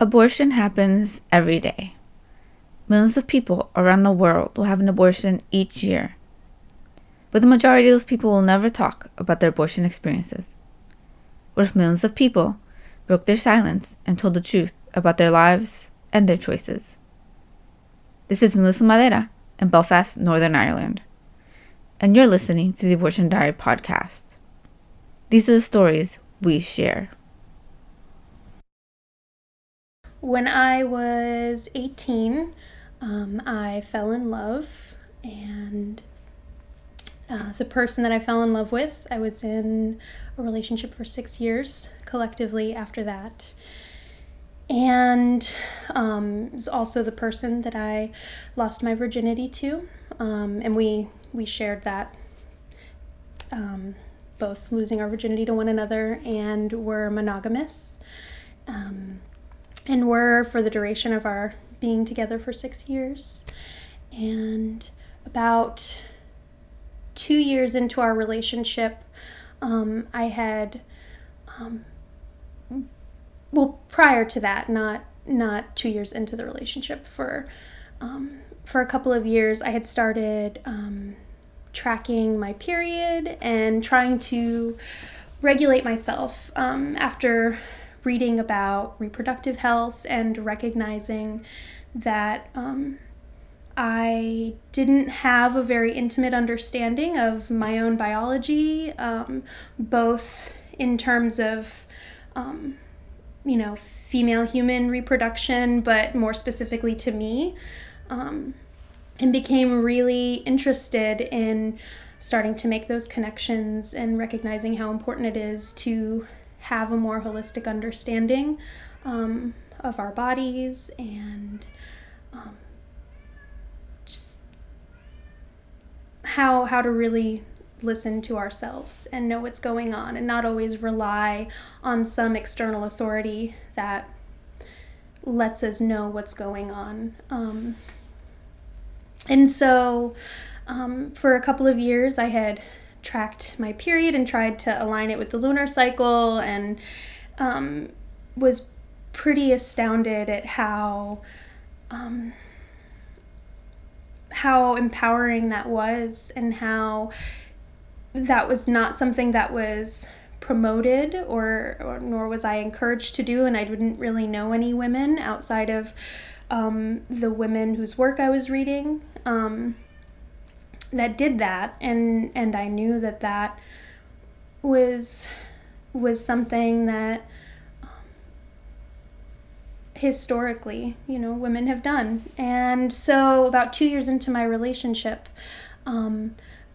Abortion happens every day. Millions of people around the world will have an abortion each year. But the majority of those people will never talk about their abortion experiences. What if millions of people broke their silence and told the truth about their lives and their choices? This is Melissa Madera in Belfast, Northern Ireland. And you're listening to the Abortion Diary podcast. These are the stories we share. When I was 18, I fell in love, and the person that I fell in love with, I was in a relationship for 6 years collectively after that. And it was also the person that I lost my virginity to, and we shared that, both losing our virginity to one another, and were monogamous. And were for the duration of our being together for 6 years. And about 2 years into our relationship, I had, prior to that, not 2 years into the relationship, for a couple of years, I had started tracking my period and trying to regulate myself after reading about reproductive health and recognizing that I didn't have a very intimate understanding of my own biology, both in terms of, female human reproduction, but more specifically to me, and became really interested in starting to make those connections and recognizing how important it is to have a more holistic understanding of our bodies, and just how to really listen to ourselves and know what's going on, and not always rely on some external authority that lets us know what's going on. And so for a couple of years, I had tracked my period and tried to align it with the lunar cycle, and was pretty astounded at how empowering that was, and how that was not something that was promoted or nor was I encouraged to do, and I didn't really know any women outside of the women whose work I was reading that did that, and I knew that was something that historically, women have done. And so about 2 years into my relationship,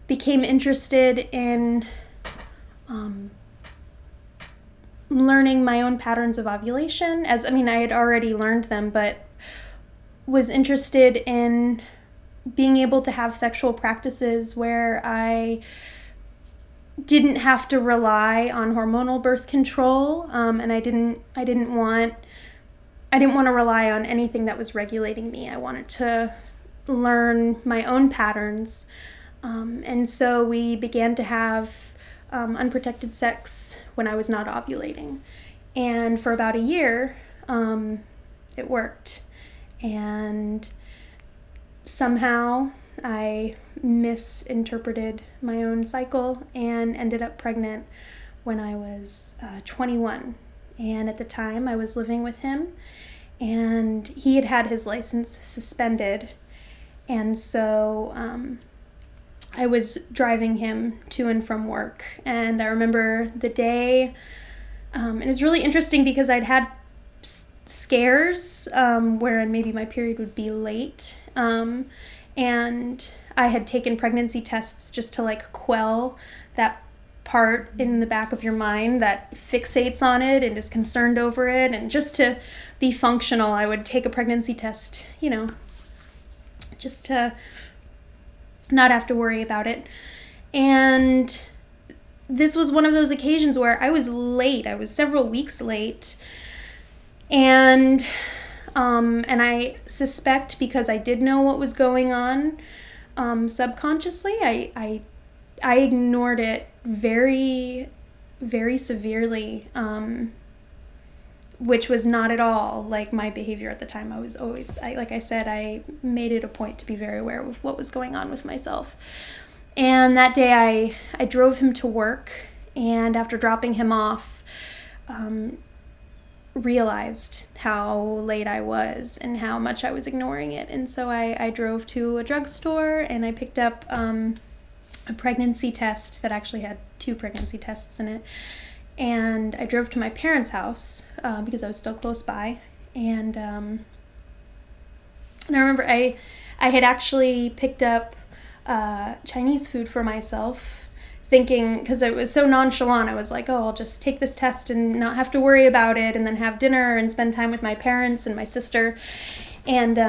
became interested in learning my own patterns of ovulation. I had already learned them, but was interested in being able to have sexual practices where I didn't have to rely on hormonal birth control, and I didn't want to rely on anything that was regulating me. I wanted to learn my own patterns, and so we began to have unprotected sex when I was not ovulating, and for about a year, it worked, and somehow I misinterpreted my own cycle and ended up pregnant when I was 21. And at the time, I was living with him, and he had his license suspended. And so I was driving him to and from work. And I remember the day, and it's really interesting because I'd had scares wherein maybe my period would be late, and I had taken pregnancy tests just to quell that part in the back of your mind that fixates on it and is concerned over it, and just to be functional, I would take a pregnancy test, just to not have to worry about it. And this was one of those occasions where I was late. I was several weeks late. And I suspect because I did know what was going on subconsciously, I ignored it very, very severely which was not at all like my behavior at the time. I was always, like I said, I made it a point to be very aware of what was going on with myself. And that day I drove him to work, and after dropping him off, realized how late I was and how much I was ignoring it. And so I drove to a drugstore and I picked up a pregnancy test that actually had 2 pregnancy tests in it. And I drove to my parents' house because I was still close by. And I remember I had actually picked up Chinese food for myself, thinking, because it was so nonchalant, I was like, oh, I'll just take this test and not have to worry about it, and then have dinner and spend time with my parents and my sister. And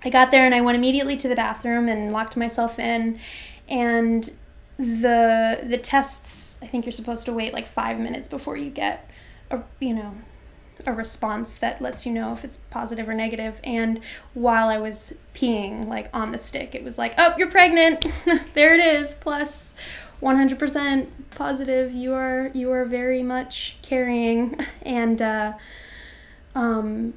I got there and I went immediately to the bathroom and locked myself in. And the tests, I think you're supposed to wait like 5 minutes before you get a response that lets you know if it's positive or negative. And while I was peeing, like on the stick, it was like, oh, you're pregnant. There it is, plus 100% positive. You are very much carrying. And I was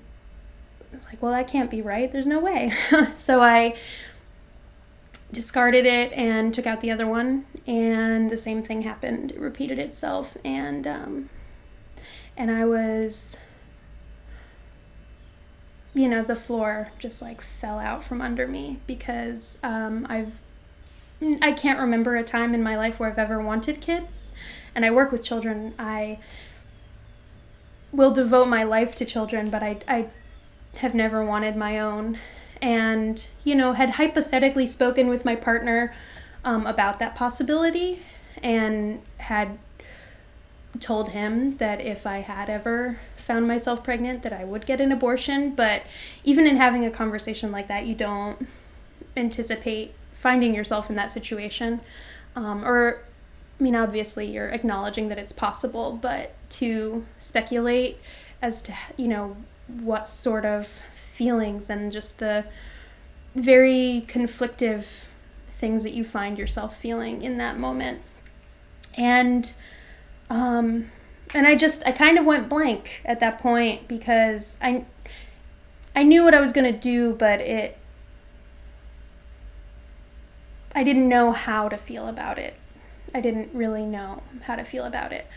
like, well, that can't be right. There's no way. So I discarded it and took out the other one, and the same thing happened. It repeated itself, and I was, the floor just like fell out from under me, because I can't remember a time in my life where I've ever wanted kids, and I work with children. I will devote my life to children, but I have never wanted my own. And, had hypothetically spoken with my partner about that possibility, and had told him that if I had ever found myself pregnant, that I would get an abortion. But even in having a conversation like that, you don't anticipate finding yourself in that situation. Obviously you're acknowledging that it's possible, but to speculate as to, what sort of feelings and just the very conflictive things that you find yourself feeling in that moment. And I kind of went blank at that point, because I knew what I was going to do, but I didn't know how to feel about it. I didn't really know how to feel about it.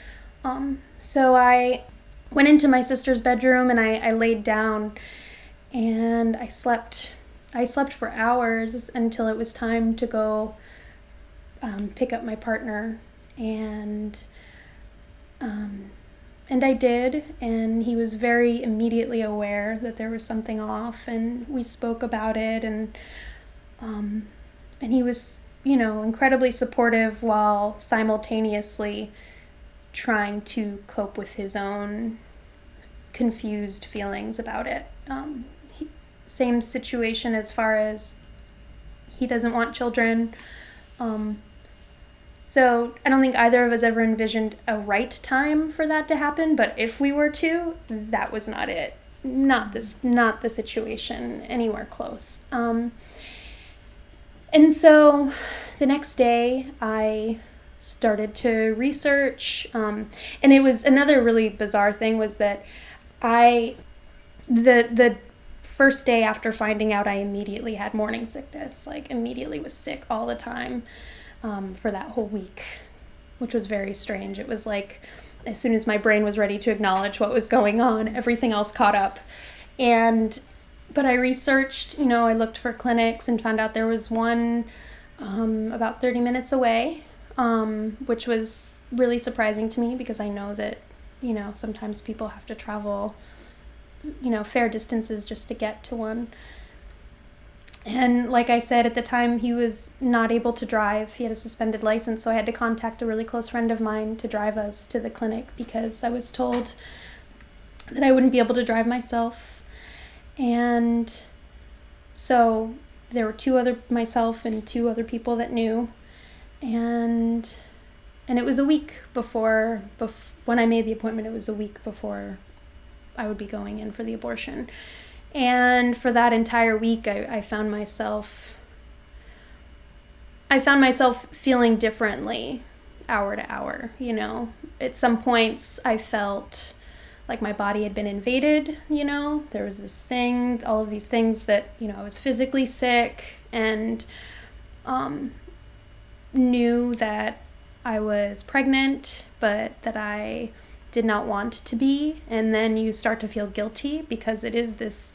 So I went into my sister's bedroom and I laid down, and I slept for hours until it was time to go pick up my partner. And I did, and he was very immediately aware that there was something off, and we spoke about it, and he was, incredibly supportive while simultaneously trying to cope with his own confused feelings about it. Same situation as far as he doesn't want children. So I don't think either of us ever envisioned a right time for that to happen, but if we were to, that was not it. Not the situation anywhere close. And so the next day I started to research, and it was another really bizarre thing was that the first day after finding out, I immediately had morning sickness, like immediately was sick all the time for that whole week, which was very strange. It was like as soon as my brain was ready to acknowledge what was going on, everything else caught up. But I researched, I looked for clinics and found out there was one about 30 minutes away, which was really surprising to me, because I know that, sometimes people have to travel, fair distances just to get to one. And like I said, at the time, he was not able to drive. He had a suspended license, so I had to contact a really close friend of mine to drive us to the clinic, because I was told that I wouldn't be able to drive myself. And so there were myself and 2 other people that knew. And it was a week before, when I made the appointment, it was a week before I would be going in for the abortion. And for that entire week, I found myself feeling differently. hour to hour, you know. At some points I felt like my body had been invaded, you know. There was this thing, all of these things that, you know, I was physically sick and knew that I was pregnant, but that I did not want to be. And then you start to feel guilty because it is this,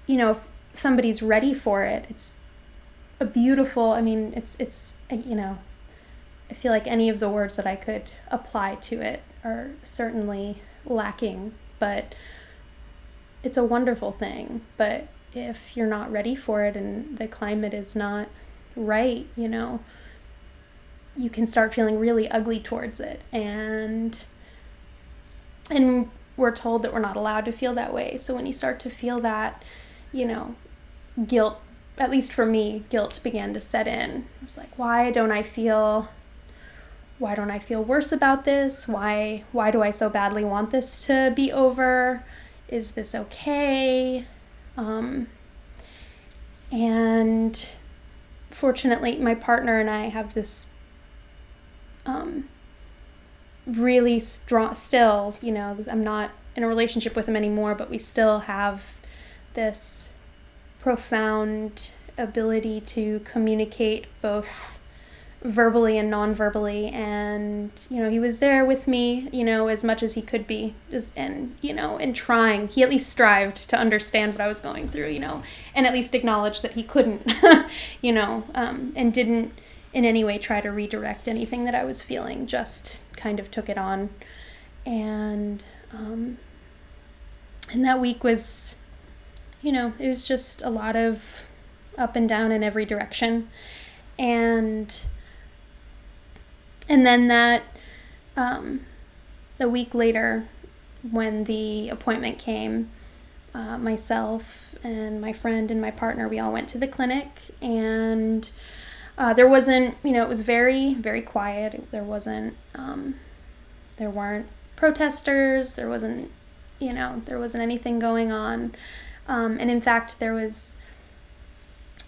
you know, if somebody's ready for it, it's a beautiful, I mean, it's you know, I feel like any of the words that I could apply to it are certainly lacking, but it's a wonderful thing. But if you're not ready for it and the climate is not right, you know, you can start feeling really ugly towards it. And we're told that we're not allowed to feel that way. So when you start to feel that, you know, guilt, at least for me, guilt began to set in. I was like, why don't I feel worse about this? Why do I so badly want this to be over? Is this okay? And fortunately, my partner and I have this really strong, still, you know, I'm not in a relationship with him anymore, but we still have this profound ability to communicate both verbally and non-verbally. And, you know, he was there with me, you know, as much as he could be, and, you know, and trying, he at least strived to understand what I was going through, you know, and at least acknowledge that he couldn't, you know, and didn't in any way try to redirect anything that I was feeling, just kind of took it on. And that week was, you know, it was just a lot of up and down in every direction. And then that, a week later, when the appointment came, myself and my friend and my partner, we all went to the clinic. And there wasn't, you know, it was very, very quiet. There wasn't, there weren't protesters. There wasn't, you know, there wasn't anything going on. And in fact, there was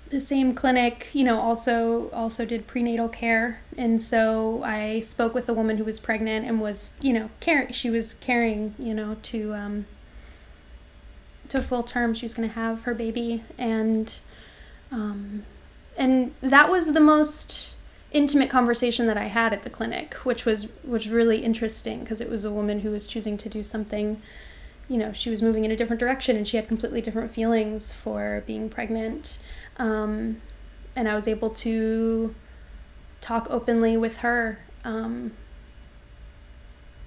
the same clinic, you know, also did prenatal care. And so I spoke with a woman who was pregnant and was, you know, she was carrying, you know, to full term. She was going to have her baby. And that was the most intimate conversation that I had at the clinic, which was really interesting, because it was a woman who was choosing to do something, you know, she was moving in a different direction, and she had completely different feelings for being pregnant. And I was able to talk openly with her,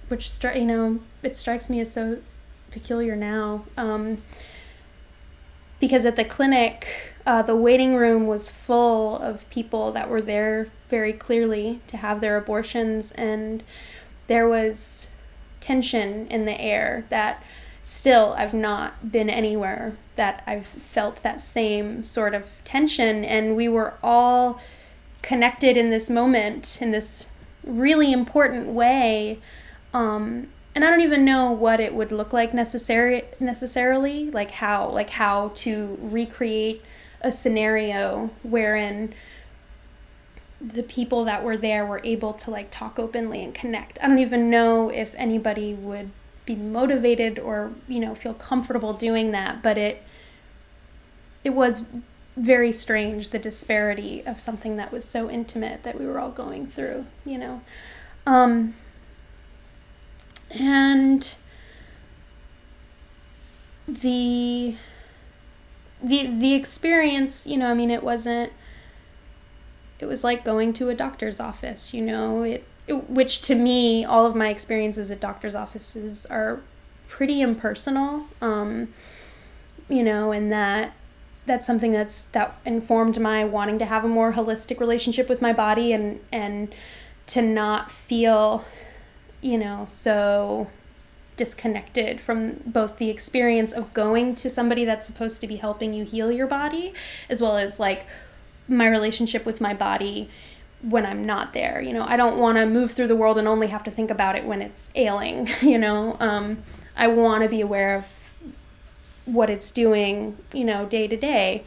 which, you know, it strikes me as so peculiar now, because at the clinic, the waiting room was full of people that were there very clearly to have their abortions, and there was tension in the air that still I've not been anywhere that I've felt that same sort of tension. And we were all connected in this moment in this really important way. And I don't even know what it would look like necessarily, like how to recreate a scenario wherein the people that were there were able to like talk openly and connect. I don't even know if anybody would be motivated or, you know, feel comfortable doing that, but it was very strange, the disparity of something that was so intimate that we were all going through, you know. And the experience, you know, I mean, it was like going to a doctor's office, you know, which to me, all of my experiences at doctor's offices are pretty impersonal, you know, and that's something that informed my wanting to have a more holistic relationship with my body, and to not feel, you know, so disconnected from both the experience of going to somebody that's supposed to be helping you heal your body, as well as like my relationship with my body when I'm not there. You know, I don't want to move through the world and only have to think about it when it's ailing, you know. I want to be aware of what it's doing, you know, day to day.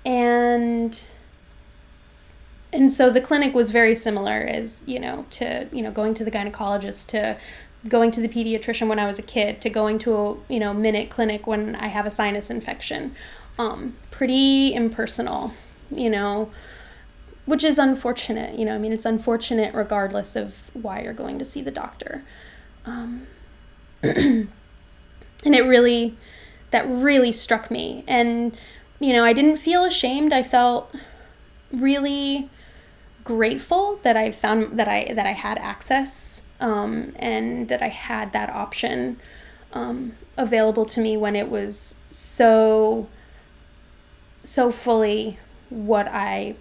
And And so the clinic was very similar as, to, going to the gynecologist, to going to the pediatrician when I was a kid, to going to a, minute clinic when I have a sinus infection. Pretty impersonal, which is unfortunate. It's unfortunate regardless of why you're going to see the doctor. And that really struck me. And, I didn't feel ashamed. I felt really grateful that I found that I had access, and that I had that option available to me when it was so fully what I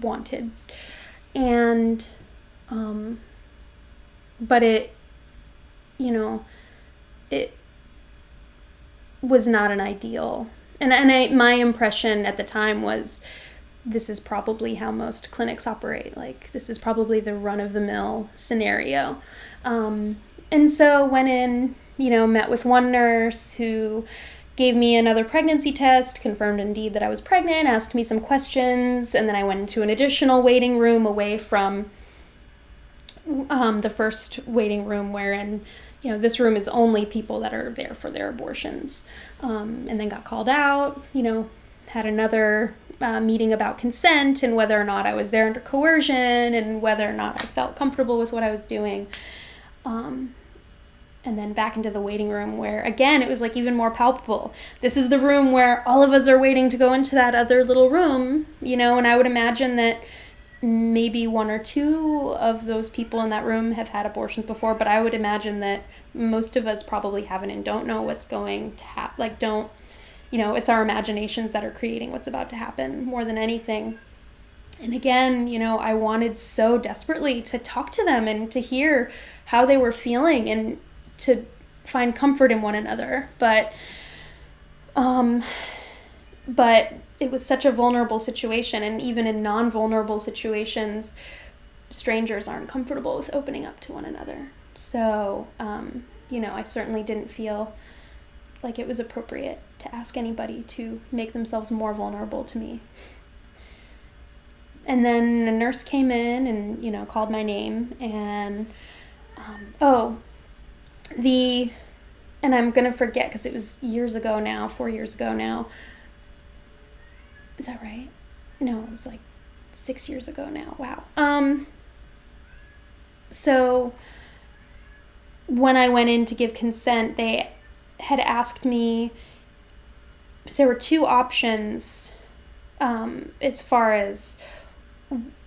wanted. And but it was not an ideal, and my impression at the time was, this is probably how most clinics operate. Like, this is probably the run-of-the-mill scenario. And so went in, met with one nurse who gave me another pregnancy test, confirmed indeed that I was pregnant, asked me some questions, and then I went into an additional waiting room away from the first waiting room, wherein, this room is only people that are there for their abortions. And then got called out, had another meeting about consent and whether or not I was there under coercion and whether or not I felt comfortable with what I was doing. And then back into the waiting room where, again, it was like even more palpable. This is the room where all of us are waiting to go into that other little room, and I would imagine that maybe one or two of those people in that room have had abortions before, but I would imagine that most of us probably haven't and don't know what's going to happen. It's our imaginations that are creating what's about to happen more than anything. And again, I wanted so desperately to talk to them and to hear how they were feeling and to find comfort in one another. But it was such a vulnerable situation, and even in non-vulnerable situations, strangers aren't comfortable with opening up to one another. So, I certainly didn't feel like it was appropriate to ask anybody to make themselves more vulnerable to me. And then a nurse came in and, called my name, and, and I'm going to forget because it was 4 years ago now. Is that right? No, it was like 6 years ago now. Wow. So when I went in to give consent, they had asked me, so there were two options, as far as,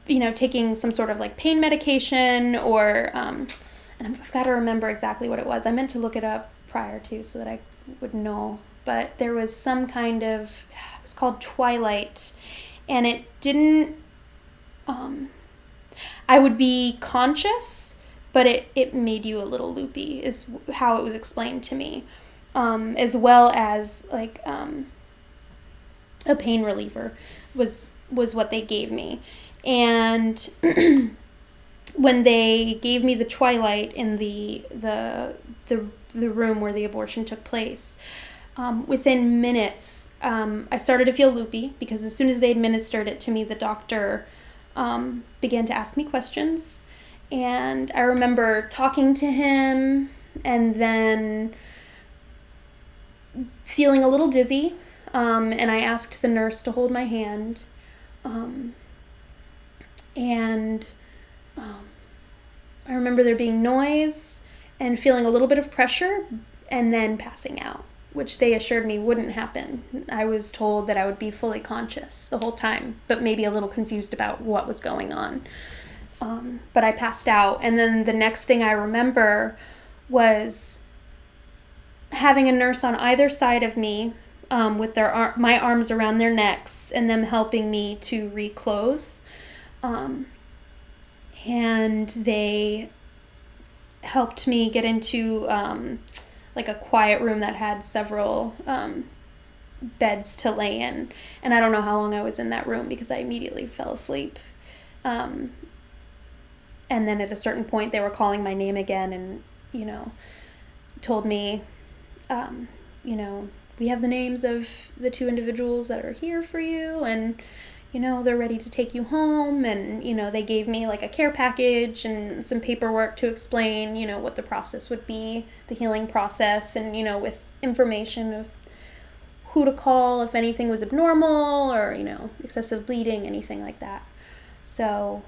taking some sort of like pain medication or, and I've got to remember exactly what it was. I meant to look it up prior to so that I would know, but there was some kind of, it was called Twilight, and it didn't, I would be conscious, but it made you a little loopy, is how it was explained to me. As well as like a pain reliever was what they gave me. And when they gave me the Twilight in the room where the abortion took place, within minutes, I started to feel loopy, because as soon as they administered it to me, the doctor began to ask me questions. And I remember talking to him and then feeling a little dizzy, and I asked the nurse to hold my hand, and I remember there being noise and feeling a little bit of pressure and then passing out, which they assured me wouldn't happen. I was told that I would be fully conscious the whole time, but maybe a little confused about what was going on. But I passed out, and then the next thing I remember was having a nurse on either side of me, with my arms around their necks, and them helping me to reclothe. And they helped me get into like a quiet room that had several beds to lay in. And I don't know how long I was in that room because I immediately fell asleep. And then at a certain point they were calling my name again and, told me, we have the names of the two individuals that are here for you. And, they're ready to take you home. And, they gave me like a care package and some paperwork to explain, what the process would be, the healing process, and, with information of who to call if anything was abnormal or, excessive bleeding, anything like that. So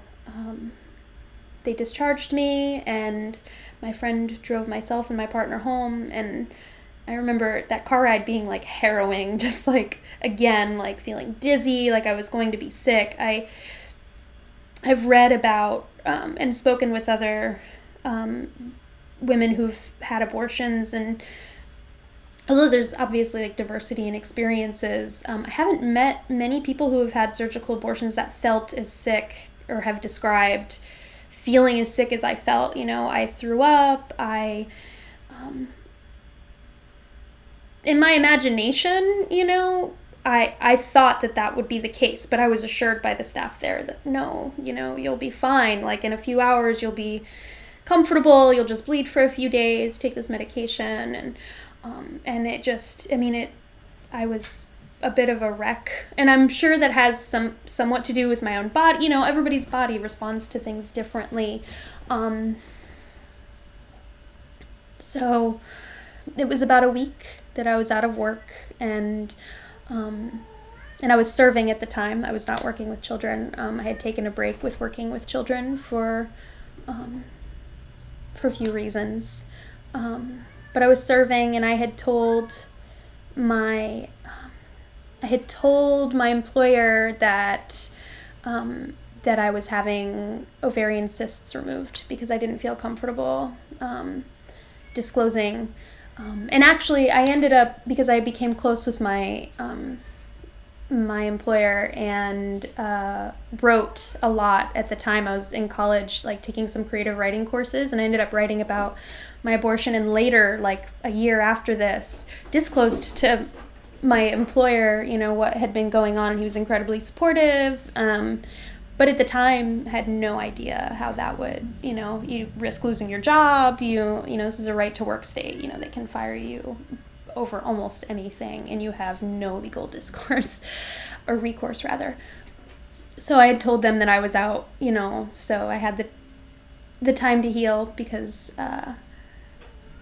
they discharged me, and my friend drove myself and my partner home. And I remember that car ride being like harrowing, just like, again, like feeling dizzy, like I was going to be sick. I've read about and spoken with other women who've had abortions, and although there's obviously like diversity in experiences, I haven't met many people who have had surgical abortions that felt as sick or have described feeling as sick as I felt. I threw up. In my imagination, I thought that would be the case, but I was assured by the staff there that no, you'll be fine. Like in a few hours, you'll be comfortable. You'll just bleed for a few days, take this medication. And it just, I was a bit of a wreck. And I'm sure that has somewhat to do with my own body. Everybody's body responds to things differently. So it was about a week that I was out of work, and I was serving at the time. I was not working with children. I had taken a break with working with children for a few reasons. But I was serving, and I had told my employer that I was having ovarian cysts removed because I didn't feel comfortable disclosing. And actually, I ended up, because I became close with my employer and wrote a lot at the time. I was in college, like taking some creative writing courses, and I ended up writing about my abortion, and later, like a year after this, disclosed to my employer, what had been going on. He was incredibly supportive, but at the time had no idea how that would, you risk losing your job, this is a right to work state, they can fire you over almost anything, and you have no legal discourse or recourse rather. So I had told them that I was out, so I had the time to heal because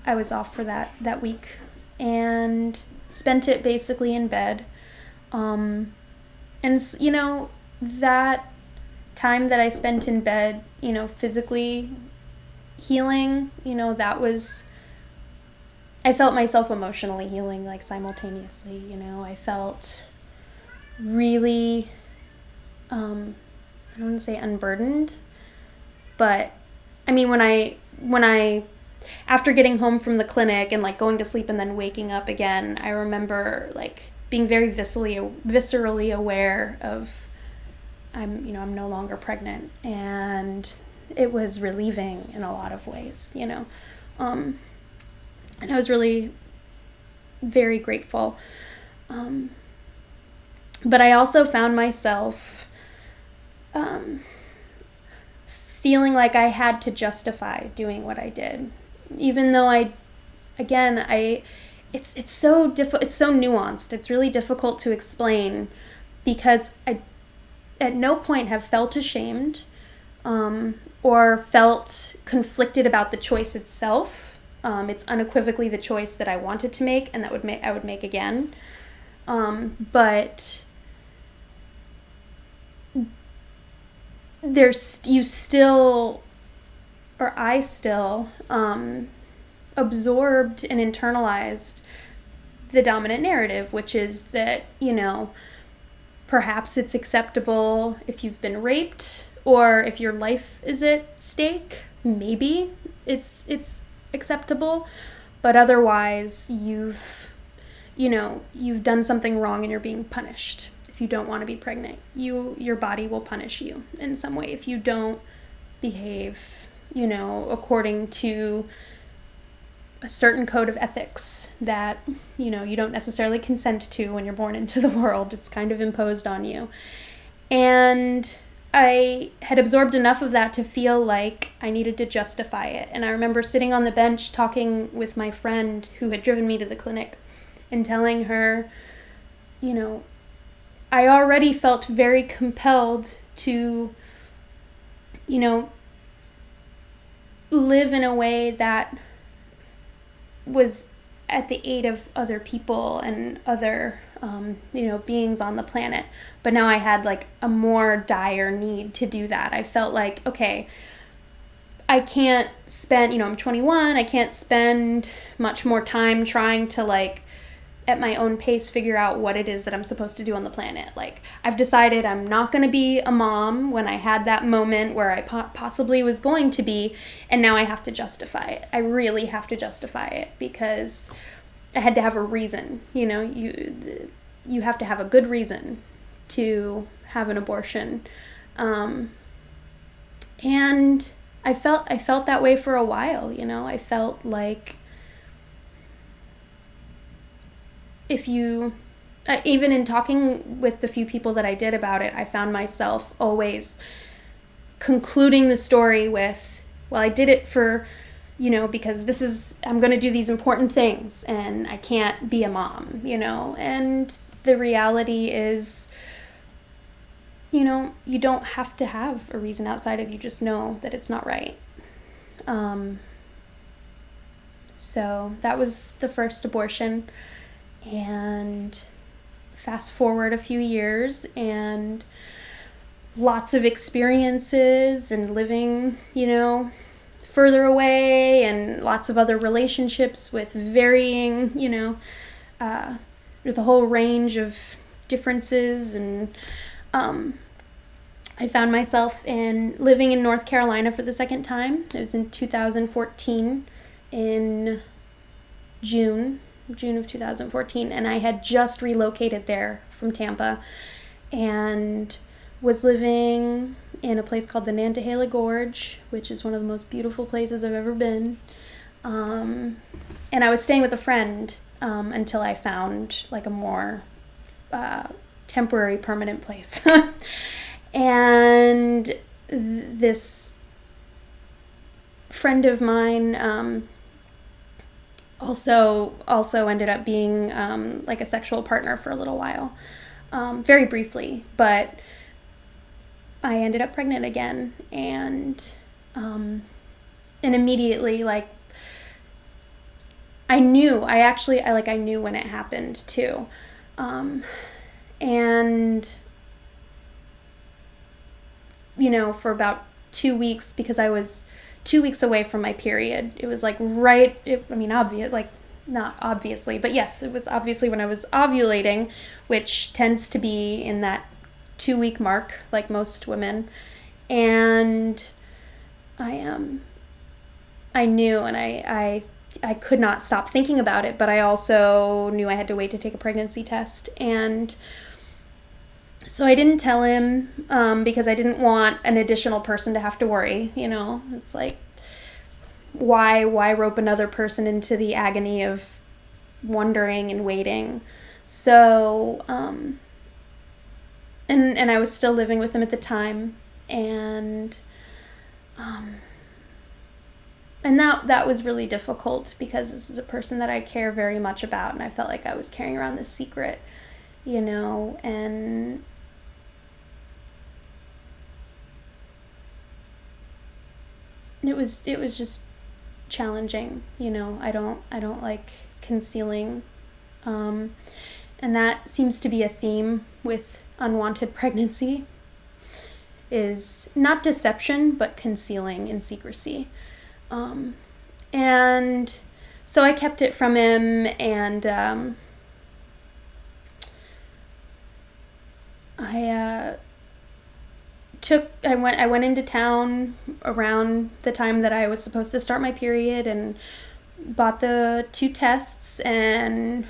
I was off for that week, and spent it basically in bed. And that time that I spent in bed, physically healing, that was, I felt myself emotionally healing, like simultaneously. I felt really, I don't want to say unburdened, but when I after getting home from the clinic and like going to sleep and then waking up again, I remember like being very viscerally aware of I'm no longer pregnant, and it was relieving in a lot of ways, and I was really very grateful. But I also found myself feeling like I had to justify doing what I did, even though it's so nuanced. It's really difficult to explain, because I at no point have felt ashamed or felt conflicted about the choice itself. It's unequivocally the choice that I wanted to make, and that I would make again. But I still absorbed and internalized the dominant narrative, which is that, perhaps it's acceptable if you've been raped or if your life is at stake. Maybe it's acceptable, but otherwise you've done something wrong and you're being punished. If you don't want to be pregnant, your body will punish you in some way if you don't behave, according to a certain code of ethics that, you don't necessarily consent to when you're born into the world. It's kind of imposed on you. And I had absorbed enough of that to feel like I needed to justify it. And I remember sitting on the bench talking with my friend who had driven me to the clinic and telling her, I already felt very compelled to, live in a way that was at the aid of other people and other, beings on the planet. But now I had like a more dire need to do that. I felt like, okay, I can't spend, I'm 21, I can't spend much more time trying to like at my own pace figure out what it is that I'm supposed to do on the planet. Like, I've decided I'm not going to be a mom when I had that moment where I possibly was going to be, and now I have to justify it. I really have to justify it because I had to have a reason. You have to have a good reason to have an abortion. And I felt that way for a while. I felt like even in talking with the few people that I did about it, I found myself always concluding the story with, well, I did it for, because I'm going to do these important things and I can't be a mom, and the reality is, you don't have to have a reason outside of you just know that it's not right. So that was the first abortion. And fast forward a few years and lots of experiences and living, further away, and lots of other relationships with varying, with a whole range of differences. And I found myself living in North Carolina for the second time. It was in 2014 in June of 2014, and I had just relocated there from Tampa and was living in a place called the Nantahala Gorge, which is one of the most beautiful places I've ever been. And I was staying with a friend until I found like a more temporary, permanent place. And this friend of mine also ended up being like a sexual partner for a little while, very briefly, but I ended up pregnant again, and immediately, like, I knew when it happened too, and for about 2 weeks, because I was 2 weeks away from my period. It was like obvious, like not obviously, but yes, it was obviously when I was ovulating, which tends to be in that 2-week mark, like most women. And I knew, and I could not stop thinking about it, but I also knew I had to wait to take a pregnancy test. And so I didn't tell him because I didn't want an additional person to have to worry. It's like, why rope another person into the agony of wondering and waiting? So, and I was still living with him at the time, and that was really difficult because this is a person that I care very much about, and I felt like I was carrying around this secret, and it was just challenging. I don't like concealing, and that seems to be a theme with unwanted pregnancy, is not deception but concealing and secrecy. And so I kept it from him, and I went into town around the time that I was supposed to start my period and bought the 2 tests, and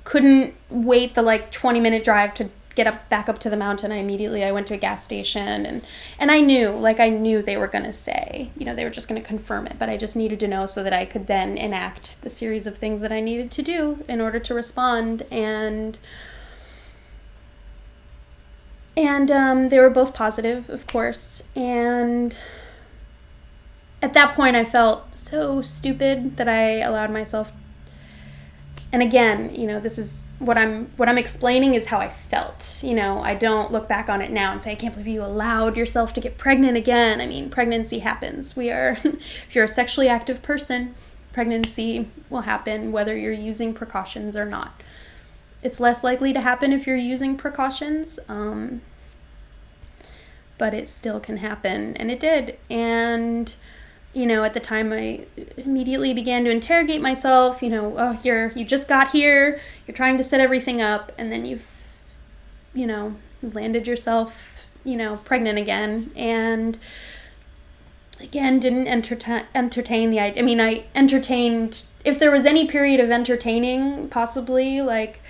couldn't wait the 20-minute drive to get back up to the mountain. I went to a gas station, and I knew they were going to say, they were just going to confirm it, but I just needed to know so that I could then enact the series of things that I needed to do in order to respond. And they were both positive, of course. And at that point, I felt so stupid that I allowed myself And again, this is what I'm explaining is how I felt. I don't look back on it now and say, I can't believe you allowed yourself to get pregnant again. I mean, pregnancy happens. If you're a sexually active person, pregnancy will happen whether you're using precautions or not. It's less likely to happen if you're using precautions, but it still can happen, and it did. And at the time, I immediately began to interrogate myself. You just got here, you're trying to set everything up, and then you've landed yourself pregnant again. And again, didn't entertain the idea. I mean, I entertained, if there was any period of entertaining, possibly like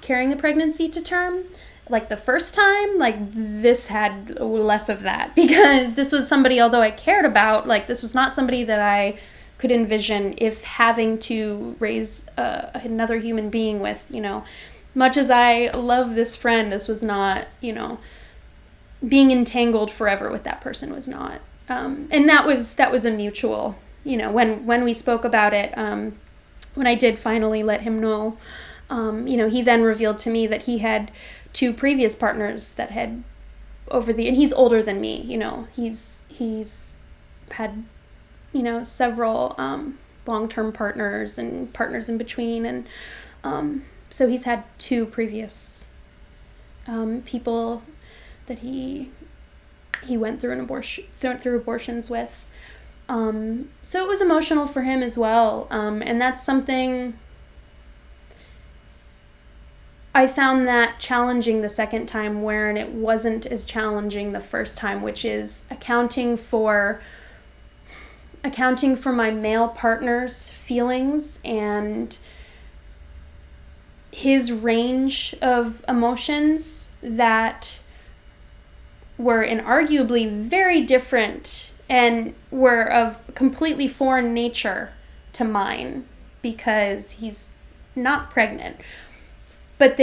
carrying the pregnancy to term. Like the first time, like this had less of that, because this was somebody, although I cared about, like this was not somebody that I could envision if having to raise another human being with. Much as I love this friend, this was not, being entangled forever with that person was not. And that was a mutual, when we spoke about it, when I did finally let him know, he then revealed to me that he had 2 previous partners that had and he's older than me, he's had, several long-term partners and partners in between. And so he's had 2 previous people that he went through abortions with. So it was emotional for him as well. And that's something I found that challenging the second time, wherein it wasn't as challenging the first time, which is accounting for my male partner's feelings and his range of emotions that were inarguably very different and were of completely foreign nature to mine, because he's not pregnant. But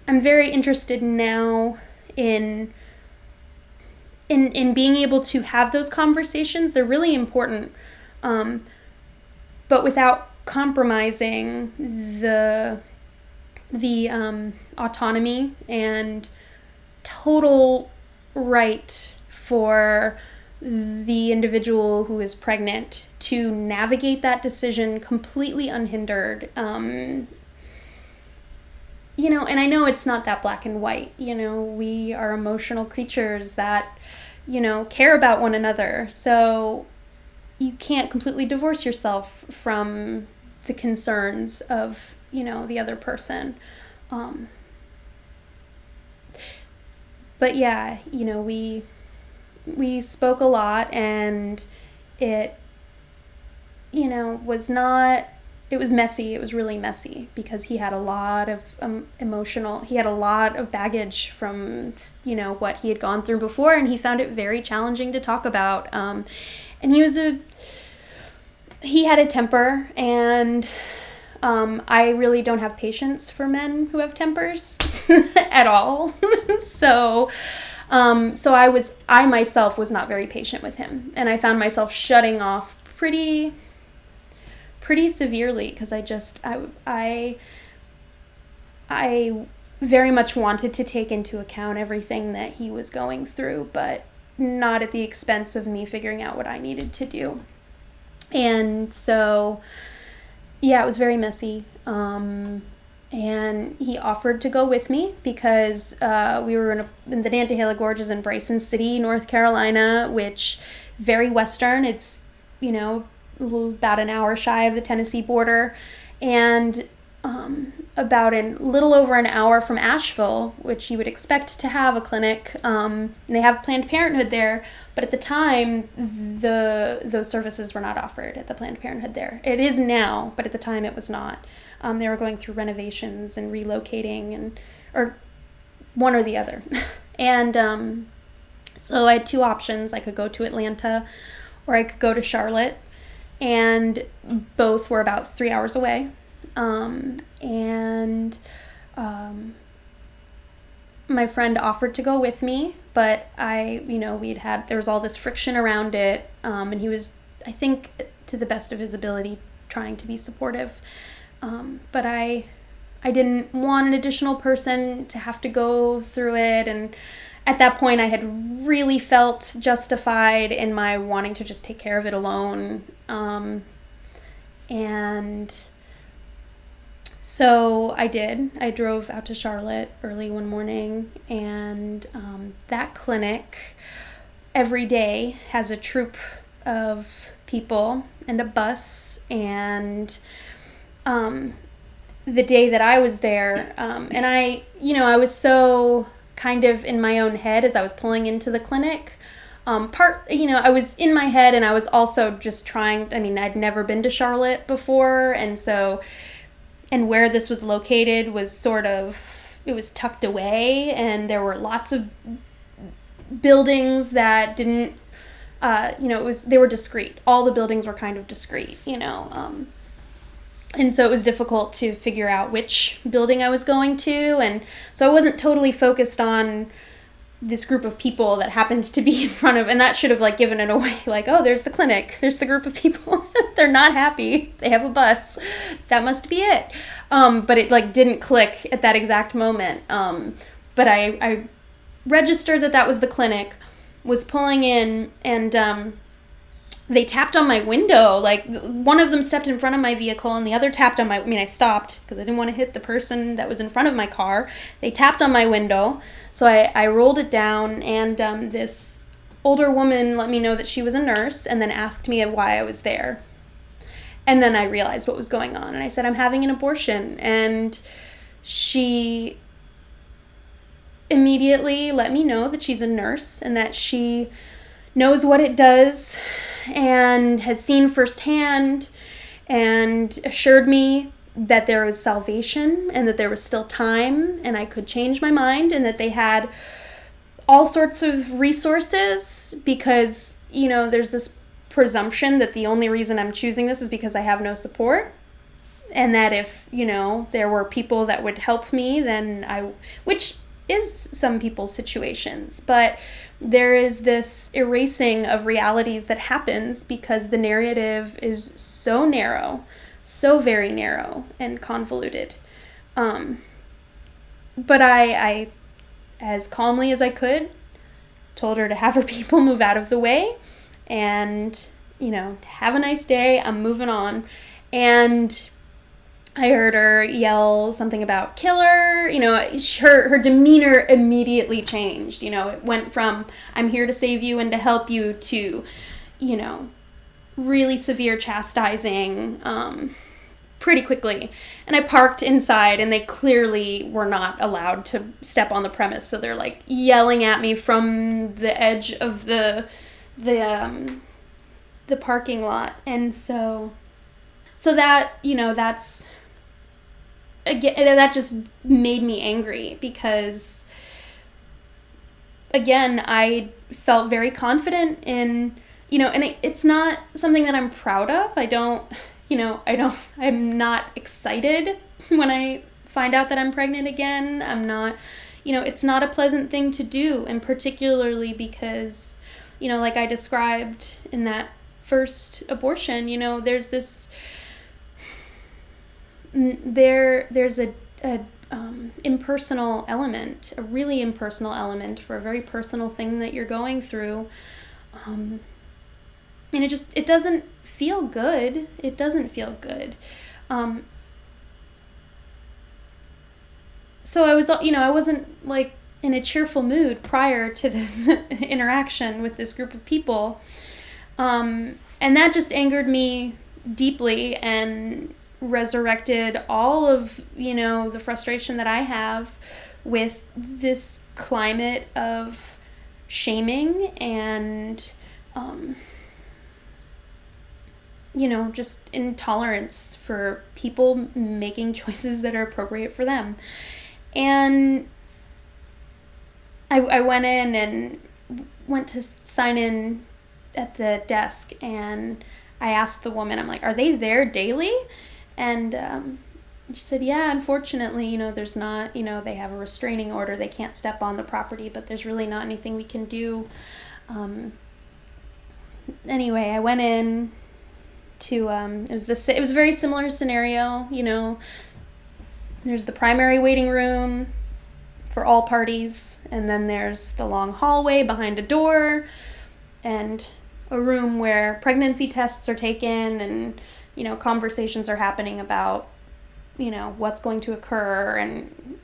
I'm very interested now in being able to have those conversations. They're really important, but without compromising the autonomy and total right for the individual who is pregnant to navigate that decision completely unhindered. And I know it's not that black and white. We are emotional creatures that, care about one another. So you can't completely divorce yourself from the concerns of, the other person. But yeah, we spoke a lot, and it, it was messy. It was really messy, because he had a lot of he had a lot of baggage from, what he had gone through before, and he found it very challenging to talk about. And he had a temper, and I really don't have patience for men who have tempers at all. So I myself was not very patient with him, and I found myself shutting off pretty severely, because I very much wanted to take into account everything that he was going through, but not at the expense of me figuring out what I needed to do. And so, yeah, it was very messy. And he offered to go with me, because we were in the Nantahala Gorges in Bryson City, North Carolina, which very western. It's, about an hour shy of the Tennessee border, and about a little over an hour from Asheville, which you would expect to have a clinic. And they have Planned Parenthood there, but at the time, those services were not offered at the Planned Parenthood there. It is now, but at the time it was not. They were going through renovations and relocating, or one or the other. And so I had 2 options. I could go to Atlanta, or I could go to Charlotte, and both were about 3 hours away. My friend offered to go with me, but there was all this friction around it. And he was, I think, to the best of his ability, trying to be supportive. But I didn't want an additional person to have to go through it. And at that point, I had really felt justified in my wanting to just take care of it alone. And so I did. I drove out to Charlotte early one morning, and that clinic every day has a troop of people and a bus. And the day that I was there, and I was so kind of in my own head as I was pulling into the clinic. I was in my head, and I was also just I'd never been to Charlotte before, and where this was located was it was tucked away, and there were lots of buildings that didn't, they were discreet. All the buildings were kind of discreet, and so it was difficult to figure out which building I was going to, and so I wasn't totally focused on this group of people that happened to be in front of, and that should have given it away, oh, there's the clinic, there's the group of people. They're not happy, they have a bus, that must be it. But it didn't click at that exact moment. But I registered that was the clinic, was pulling in, and they tapped on my window. One of them stepped in front of my vehicle, and the other tapped on I stopped because I didn't want to hit the person that was in front of my car. They tapped on my window, so I rolled it down, and this older woman let me know that she was a nurse, and then asked me why I was there. And then I realized what was going on, and I said, I'm having an abortion. And she immediately let me know that she's a nurse and that she knows what it does and has seen firsthand, and assured me that there was salvation and that there was still time and I could change my mind, and that they had all sorts of resources, because, there's this presumption that the only reason I'm choosing this is because I have no support, and that if, there were people that would help me, then which is some people's situations, but there is this erasing of realities that happens because the narrative is so narrow, so very narrow and convoluted. But I, as calmly as I could, told her to have her people move out of the way, and, have a nice day, I'm moving on. And I heard her yell something about killer. Her demeanor immediately changed. It went from, I'm here to save you and to help you, to, really severe chastising pretty quickly. And I parked inside, and they clearly were not allowed to step on the premise. So they're yelling at me from the edge of the parking lot. And so that, that's, again, that just made me angry, because, again, I felt very confident in, and it's not something that I'm proud of. I'm not excited when I find out that I'm pregnant again. I'm not, it's not a pleasant thing to do, and particularly because, like I described in that first abortion, there's this, there's a impersonal element, a really impersonal element for a very personal thing that you're going through, and it doesn't feel good. It doesn't feel good. So I was, I wasn't in a cheerful mood prior to this interaction with this group of people, and that just angered me deeply and resurrected all of, the frustration that I have with this climate of shaming and, just intolerance for people making choices that are appropriate for them. And I went in and went to sign in at the desk, and I asked the woman, I'm are they there daily? And she said, yeah, unfortunately, there's not, they have a restraining order. They can't step on the property, but there's really not anything we can do. Anyway, I went in to it was a very similar scenario. There's the primary waiting room for all parties, and then there's the long hallway behind a door, and a room where pregnancy tests are taken, and conversations are happening about what's going to occur, and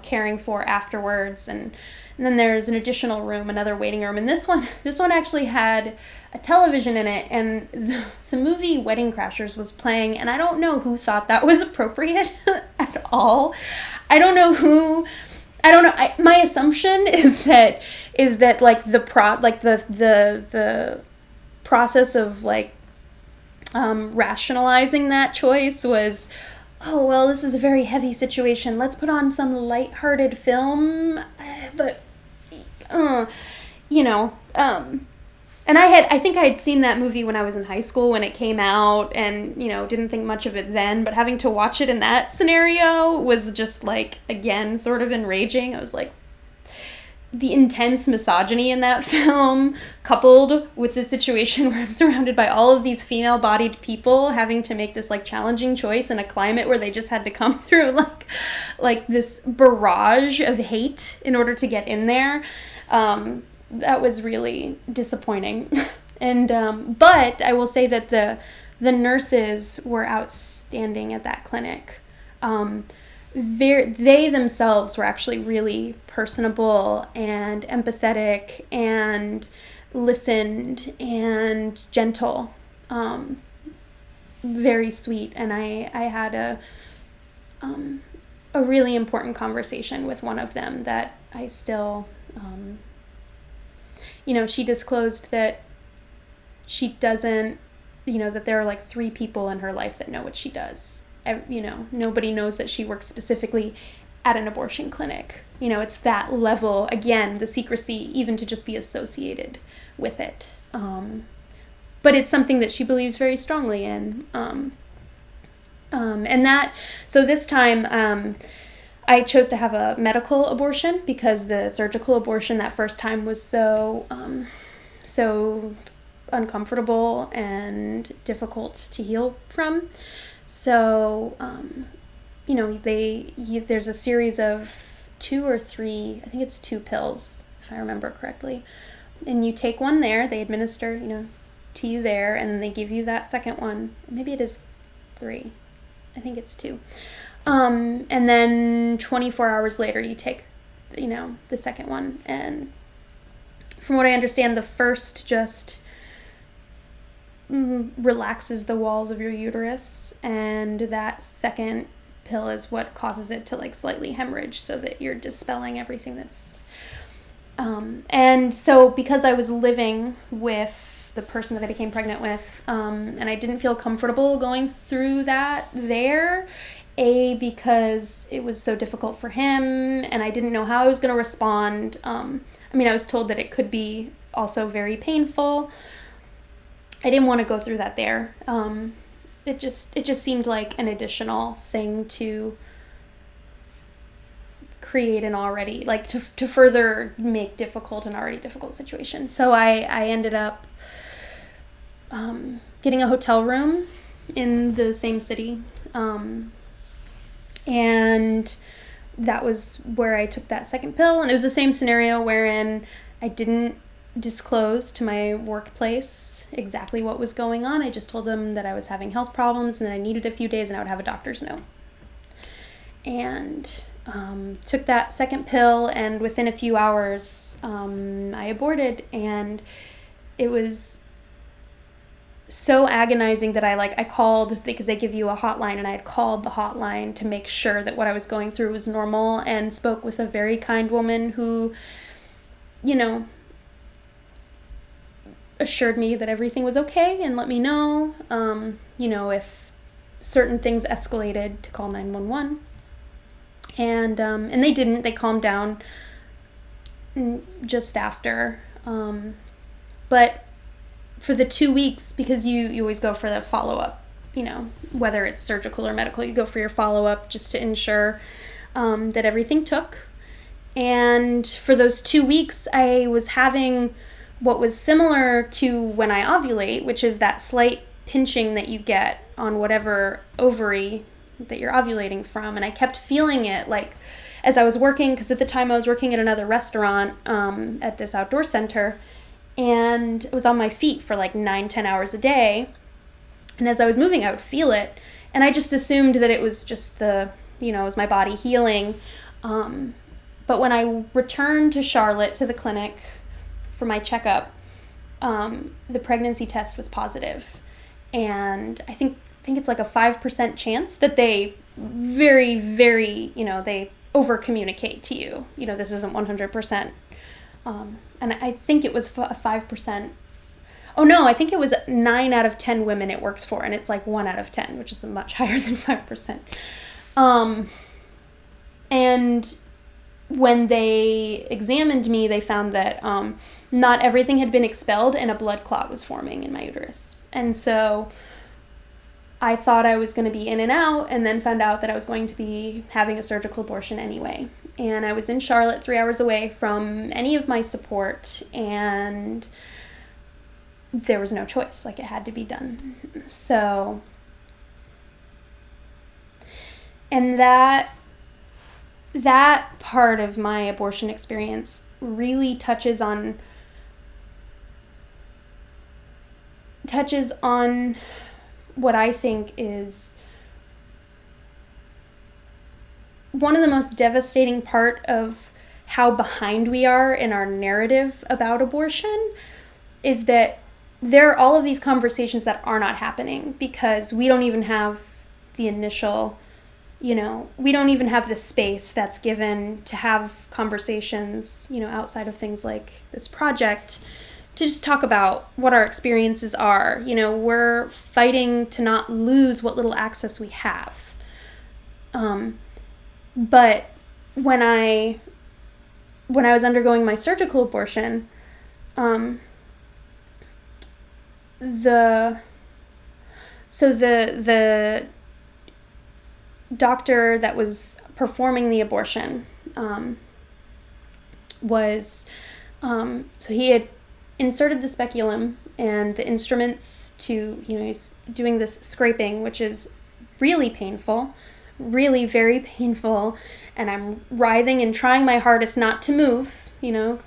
caring for afterwards, and then there's an additional room, another waiting room, and this one actually had a television in it, and the movie Wedding Crashers was playing, and I don't know who thought that was appropriate at all. I don't know. My assumption is that like the process of like rationalizing that choice was, oh, well, this is a very heavy situation. Let's put on some lighthearted film. But, and I think I had seen that movie when I was in high school when it came out, and, didn't think much of it then. But having to watch it in that scenario was just like, again, sort of enraging. I was like, the intense misogyny in that film, coupled with the situation where I'm surrounded by all of these female-bodied people having to make this like challenging choice in a climate where they just had to come through like this barrage of hate in order to get in there. That was really disappointing. And but I will say that the nurses were outstanding at that clinic. They themselves were actually really personable and empathetic and listened and gentle, very sweet. And I had a really important conversation with one of them that I still, she disclosed that she doesn't, that there are like 3 people in her life that know what she does. Nobody knows that she works specifically at an abortion clinic. It's that level, again, the secrecy, even to just be associated with it. But it's something that she believes very strongly in. So this time, I chose to have a medical abortion because the surgical abortion that first time was so uncomfortable and difficult to heal from. So, there's a series of 2 or 3, I think it's 2 pills, if I remember correctly. And you take one there, they administer, to you there, and then they give you that second one. Maybe it is 3. I think it's 2. And then 24 hours later, you take, the second one. And from what I understand, the first just relaxes the walls of your uterus, and that second pill is what causes it to like slightly hemorrhage, so that you're dispelling everything that's and so because I was living with the person that I became pregnant with, and I didn't feel comfortable going through that there, because it was so difficult for him, and I didn't know how I was going to respond. I was told that it could be also very painful. I didn't want to go through that there. It just seemed like an additional thing to create an already, like to further make difficult an already difficult situation. So I ended up getting a hotel room in the same city. And that was where I took that second pill. And it was the same scenario wherein I didn't disclose to my workplace exactly what was going on. I just told them that I was having health problems and that I needed a few days and I would have a doctor's note. And took that second pill, and within a few hours I aborted, and it was so agonizing that I called, because they give you a hotline, and I had called the hotline to make sure that what I was going through was normal, and spoke with a very kind woman who, assured me that everything was okay and let me know, if certain things escalated, to call 911. And they didn't. They calmed down just after. But for the 2 weeks, because you always go for the follow-up, whether it's surgical or medical, you go for your follow-up just to ensure that everything took. And for those 2 weeks, I was having what was similar to when I ovulate, which is that slight pinching that you get on whatever ovary that you're ovulating from. And I kept feeling it, like, as I was working, because at the time I was working at another restaurant at this outdoor center, and I was on my feet for like 9-10 hours a day. And as I was moving, I would feel it. And I just assumed that it was just it was my body healing. But when I returned to Charlotte to the clinic for my checkup, the pregnancy test was positive. And I think it's like a 5% chance that they very, very, they over communicate to you. This isn't 100%. And I think it was a 5%. Oh no, I think it was 9 out of 10 women it works for, and it's like 1 out of 10, which is much higher than 5%. And when they examined me, they found that not everything had been expelled and a blood clot was forming in my uterus. And so I thought I was going to be in and out, and then found out that I was going to be having a surgical abortion anyway. And I was in Charlotte, 3 hours away from any of my support, and there was no choice. Like, it had to be done. So, and that part of my abortion experience really touches on what I think is one of the most devastating part of how behind we are in our narrative about abortion, is that there are all of these conversations that are not happening because we don't even have the initial, we don't even have the space that's given to have conversations, outside of things like this project, to just talk about what our experiences are. We're fighting to not lose what little access we have. But when I was undergoing my surgical abortion, the doctor that was performing the abortion so he had inserted the speculum and the instruments to, he's doing this scraping, which is really painful, really very painful, and I'm writhing and trying my hardest not to move, and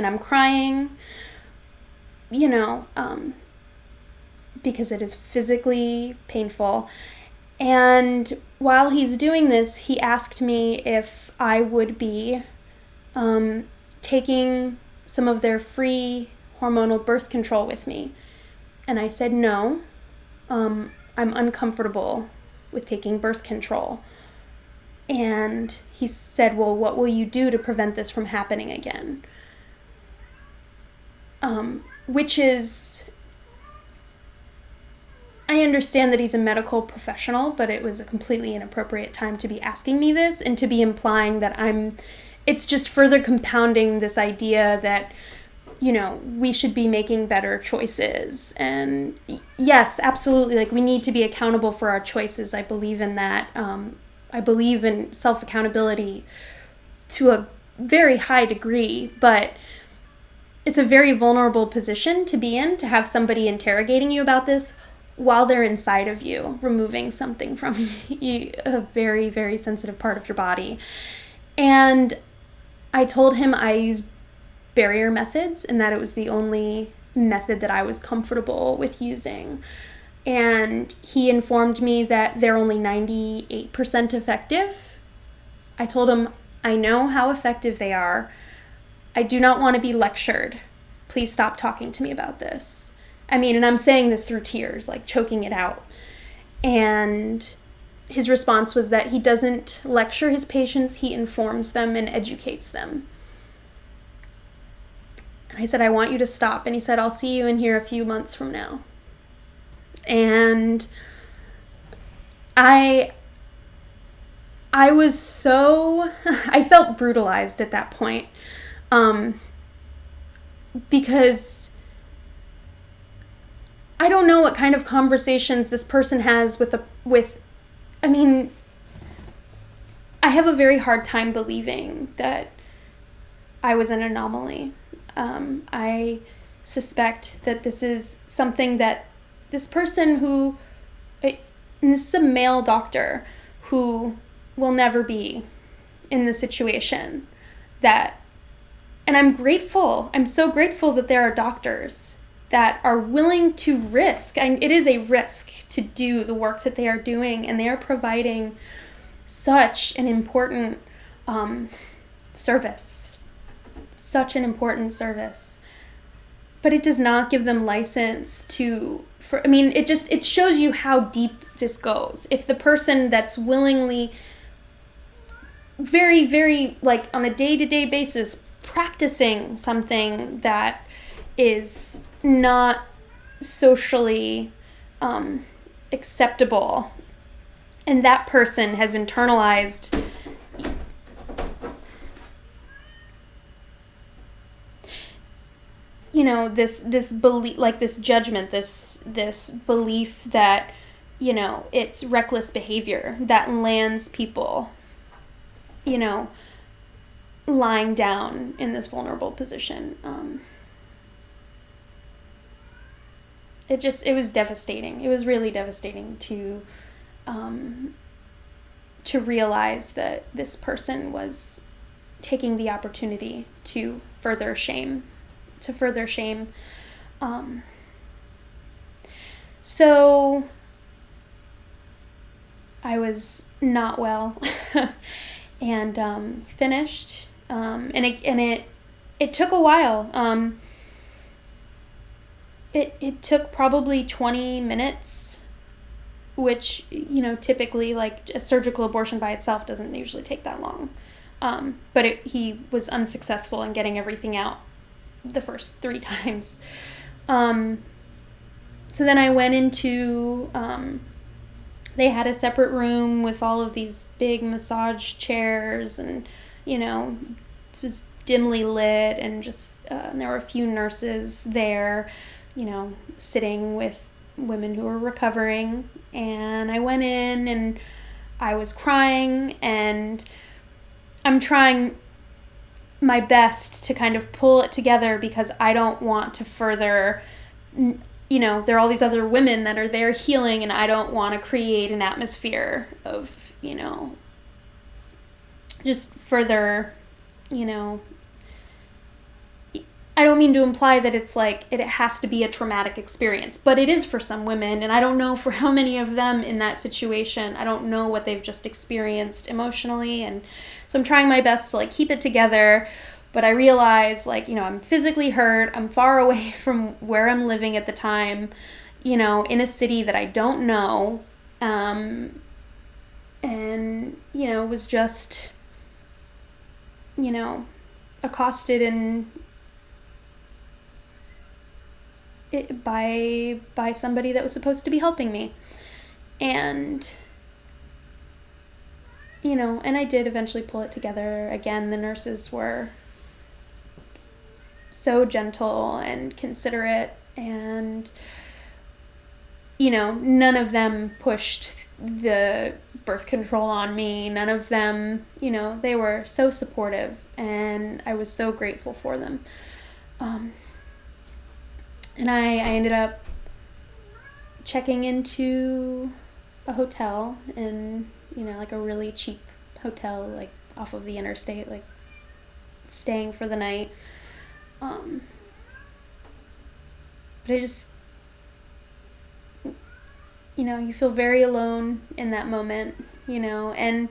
I'm crying, because it is physically painful. And while he's doing this, he asked me if I would be taking some of their free hormonal birth control with me. And I said no. I'm uncomfortable with taking birth control. And he said, well, what will you do to prevent this from happening again? Which is, I understand that he's a medical professional, but it was a completely inappropriate time to be asking me this and to be implying that it's just further compounding this idea that, we should be making better choices. And yes, absolutely, like, we need to be accountable for our choices. I believe in that. I believe in self-accountability to a very high degree, but it's a very vulnerable position to be in, to have somebody interrogating you about this while they're inside of you, removing something from you, a very, very sensitive part of your body. And I told him I use barrier methods and that it was the only method that I was comfortable with using. And he informed me that they're only 98% effective. I told him, I know how effective they are. I do not want to be lectured. Please stop talking to me about this. And I'm saying this through tears, like choking it out. And his response was that he doesn't lecture his patients, he informs them and educates them. And I said, I want you to stop. And he said, I'll see you in here a few months from now. And I was so, I felt brutalized at that point, because I don't know what kind of conversations this person has I have a very hard time believing that I was an anomaly. I suspect that this is something that this person who, and this is a male doctor who will never be in the situation that, and I'm so grateful that there are doctors that are willing to risk, it is a risk to do the work that they are doing, and they are providing such an important service. Such an important service. But it does not give them license it shows you how deep this goes. If the person that's willingly, very, very, like on a day-to-day basis, practicing something that is not socially acceptable, and that person has internalized this belief, like this judgment, this belief that it's reckless behavior that lands people lying down in this vulnerable position. It was devastating. It was really devastating to realize that this person was taking the opportunity to further shame. So I was not well and finished, and it took a while. It took probably 20 minutes, which, typically, like, a surgical abortion by itself doesn't usually take that long. But he was unsuccessful in getting everything out the first 3 times. So then I went into, they had a separate room with all of these big massage chairs, and, it was dimly lit, and just, and there were a few nurses there, sitting with women who were recovering. And I went in and I was crying, and I'm trying my best to kind of pull it together, because I don't want to further, there are all these other women that are there healing, and I don't want to create an atmosphere of, just further, I don't mean to imply that it's like it has to be a traumatic experience, but it is for some women, and I don't know for how many of them in that situation. I don't know what they've just experienced emotionally, and so I'm trying my best to, like, keep it together, but I realize, like, I'm physically hurt, I'm far away from where I'm living at the time, in a city that I don't know, and, was just, accosted and by somebody that was supposed to be helping me. And and I did eventually pull it together. Again, the nurses were so gentle and considerate, and none of them pushed the birth control on me. None of them, they were so supportive, and I was so grateful for them. And I ended up checking into a hotel, in, like a really cheap hotel, like off of the interstate, like staying for the night. But I just, you feel very alone in that moment, and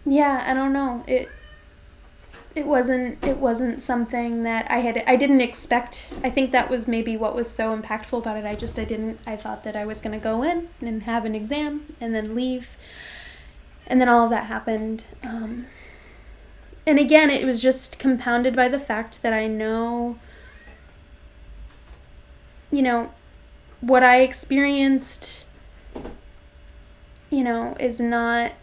yeah, I don't know. It wasn't something that I didn't expect. I think that was maybe what was so impactful about it. I thought that I was going to go in and have an exam and then leave. And then all of that happened. And again, it was just compounded by the fact that I know, what I experienced, is not,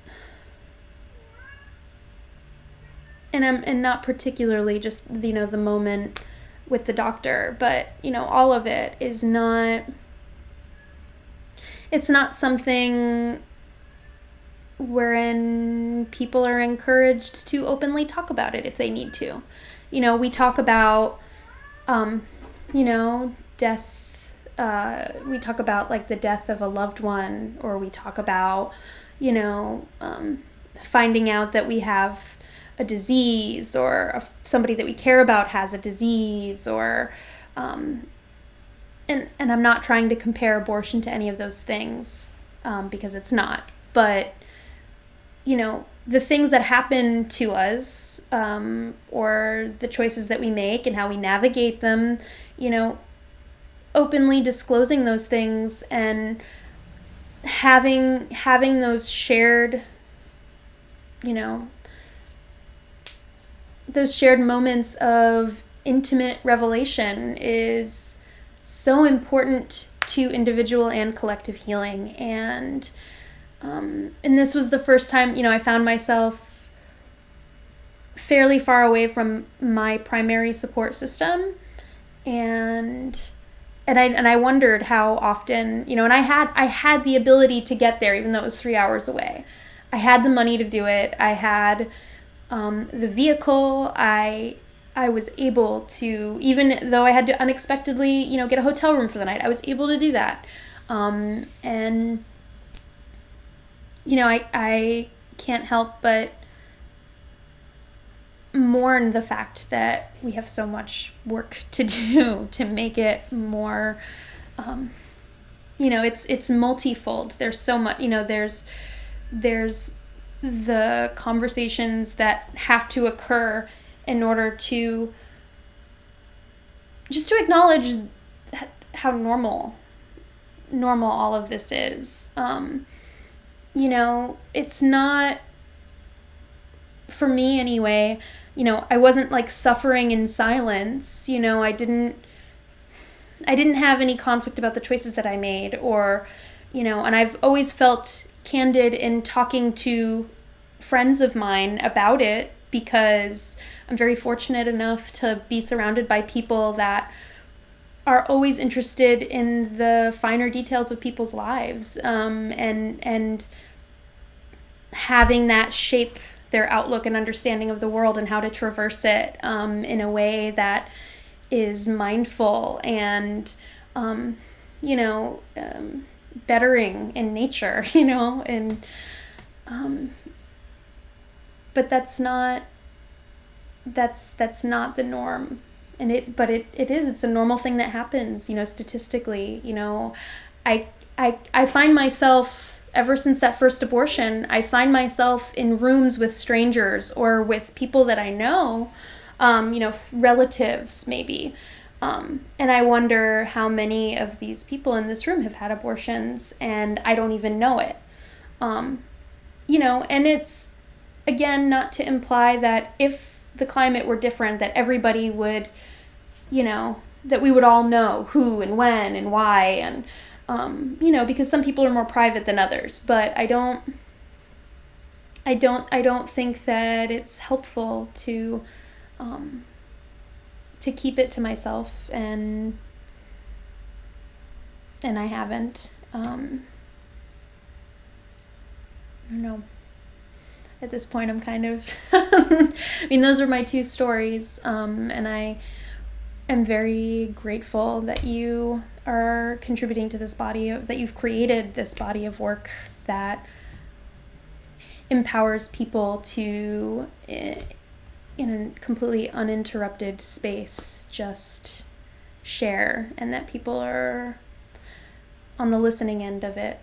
and not particularly just, the moment with the doctor, but, all of it is not, it's not something wherein people are encouraged to openly talk about it if they need to. We talk about, death, we talk about like the death of a loved one, or we talk about, finding out that we have a disease, or somebody that we care about has a disease, or and I'm not trying to compare abortion to any of those things, because it's not. But the things that happen to us, or the choices that we make and how we navigate them, openly disclosing those things and having those shared, those shared moments of intimate revelation is so important to individual and collective healing. And this was the first time, I found myself fairly far away from my primary support system, and I wondered how often, and I had the ability to get there, even though it was 3 hours away. I had the money to do it. I had the vehicle. I was able to, even though I had to unexpectedly, get a hotel room for the night, I was able to do that. And I can't help but mourn the fact that we have so much work to do to make it more, it's multifold. There's so much, there's the conversations that have to occur in order to just to acknowledge how normal all of this is. It's not, for me anyway, I wasn't like suffering in silence. I didn't have any conflict about the choices that I made, or, and I've always felt candid in talking to friends of mine about it, because I'm very fortunate enough to be surrounded by people that are always interested in the finer details of people's lives, and having that shape their outlook and understanding of the world and how to traverse it in a way that is mindful and, bettering in nature, and but that's not the norm. And it's a normal thing that happens, statistically. I find myself, ever since that first abortion, I find myself in rooms with strangers or with people that I know, relatives it's and I wonder how many of these people in this room have had abortions, and I don't even know it. And it's, again, not to imply that if the climate were different, that everybody would, that we would all know who and when and why, and, because some people are more private than others. But I don't think that it's helpful to keep it to myself, and I haven't. I don't know. At this point, I'm kind of, those are my two stories, and I am very grateful that you are contributing to this that you've created this body of work that empowers people to, in a completely uninterrupted space, just share, and that people are on the listening end of it.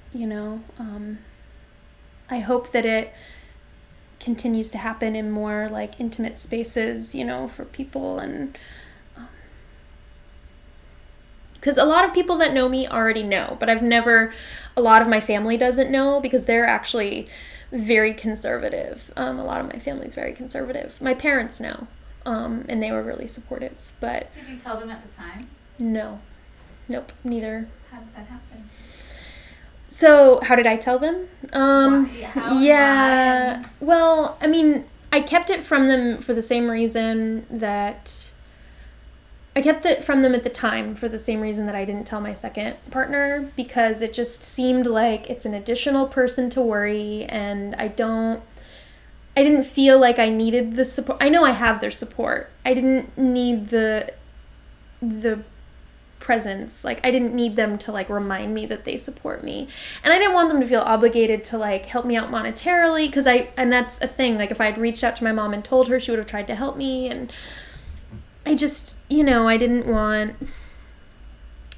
I hope that it continues to happen in more like intimate spaces, for people, and because a lot of people that know me already know, but a lot of my family doesn't know, because they're actually very conservative. A lot of my family's very conservative. My parents know, and they were really supportive. But did you tell them at the time? No. Nope, neither. How did that happen? So, how did I tell them? Why? Well, I kept it from them for the same reason that I kept it from them at the time, for the same reason that I didn't tell my second partner, because it just seemed like it's an additional person to worry, and I didn't feel like I needed the support. I know I have their support. I didn't need the presence. Like, I didn't need them to, like, remind me that they support me. And I didn't want them to feel obligated to, like, help me out monetarily, because and that's a thing. Like, if I'd reached out to my mom and told her, she would have tried to help me. And I just, I didn't want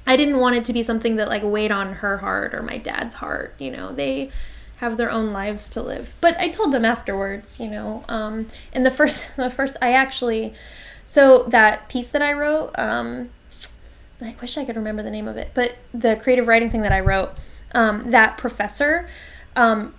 it to be something that, like, weighed on her heart or my dad's heart. They have their own lives to live. But I told them afterwards, in the first, so that piece that I wrote, I wish I could remember the name of it, but the creative writing thing that I wrote, that professor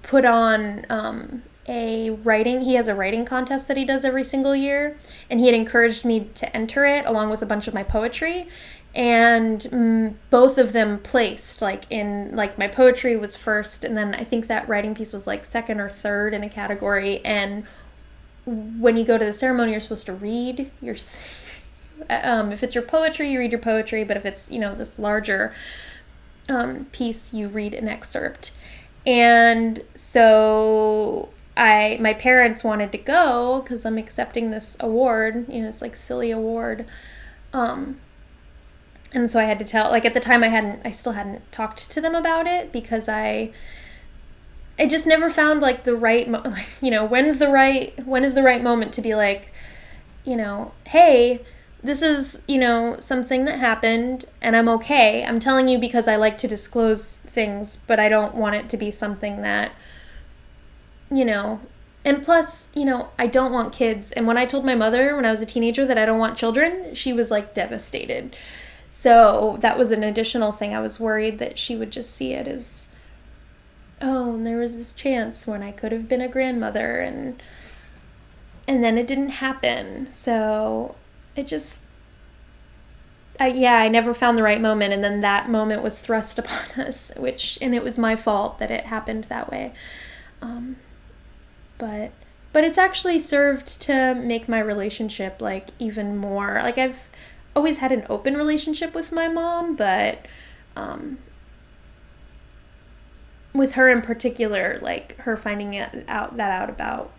put on he has a writing contest that he does every single year, and he had encouraged me to enter it along with a bunch of my poetry. And both of them placed, like, my poetry was first, and then I think that writing piece was, like, second or third in a category. And when you go to the ceremony, you're supposed to read your, if it's your poetry, you read your poetry, but if it's, this larger piece, you read an excerpt. And so my parents wanted to go, because I'm accepting this award, it's like silly award. And so I had to tell, like, at the time I still hadn't talked to them about it, because I just never found, like, the right, when is the right moment to be like, hey, this is, something that happened and I'm okay. I'm telling you because I like to disclose things, but I don't want it to be something that, and plus, I don't want kids. And when I told my mother when I was a teenager that I don't want children, she was, like, devastated. So that was an additional thing. I was worried that she would just see it as, oh, and there was this chance when I could have been a grandmother, and then it didn't happen. So it just, I never found the right moment, and then that moment was thrust upon us, and it was my fault that it happened that way. But it's actually served to make my relationship, like, even more, like, I've always had an open relationship with my mom, but with her in particular, like, her finding out about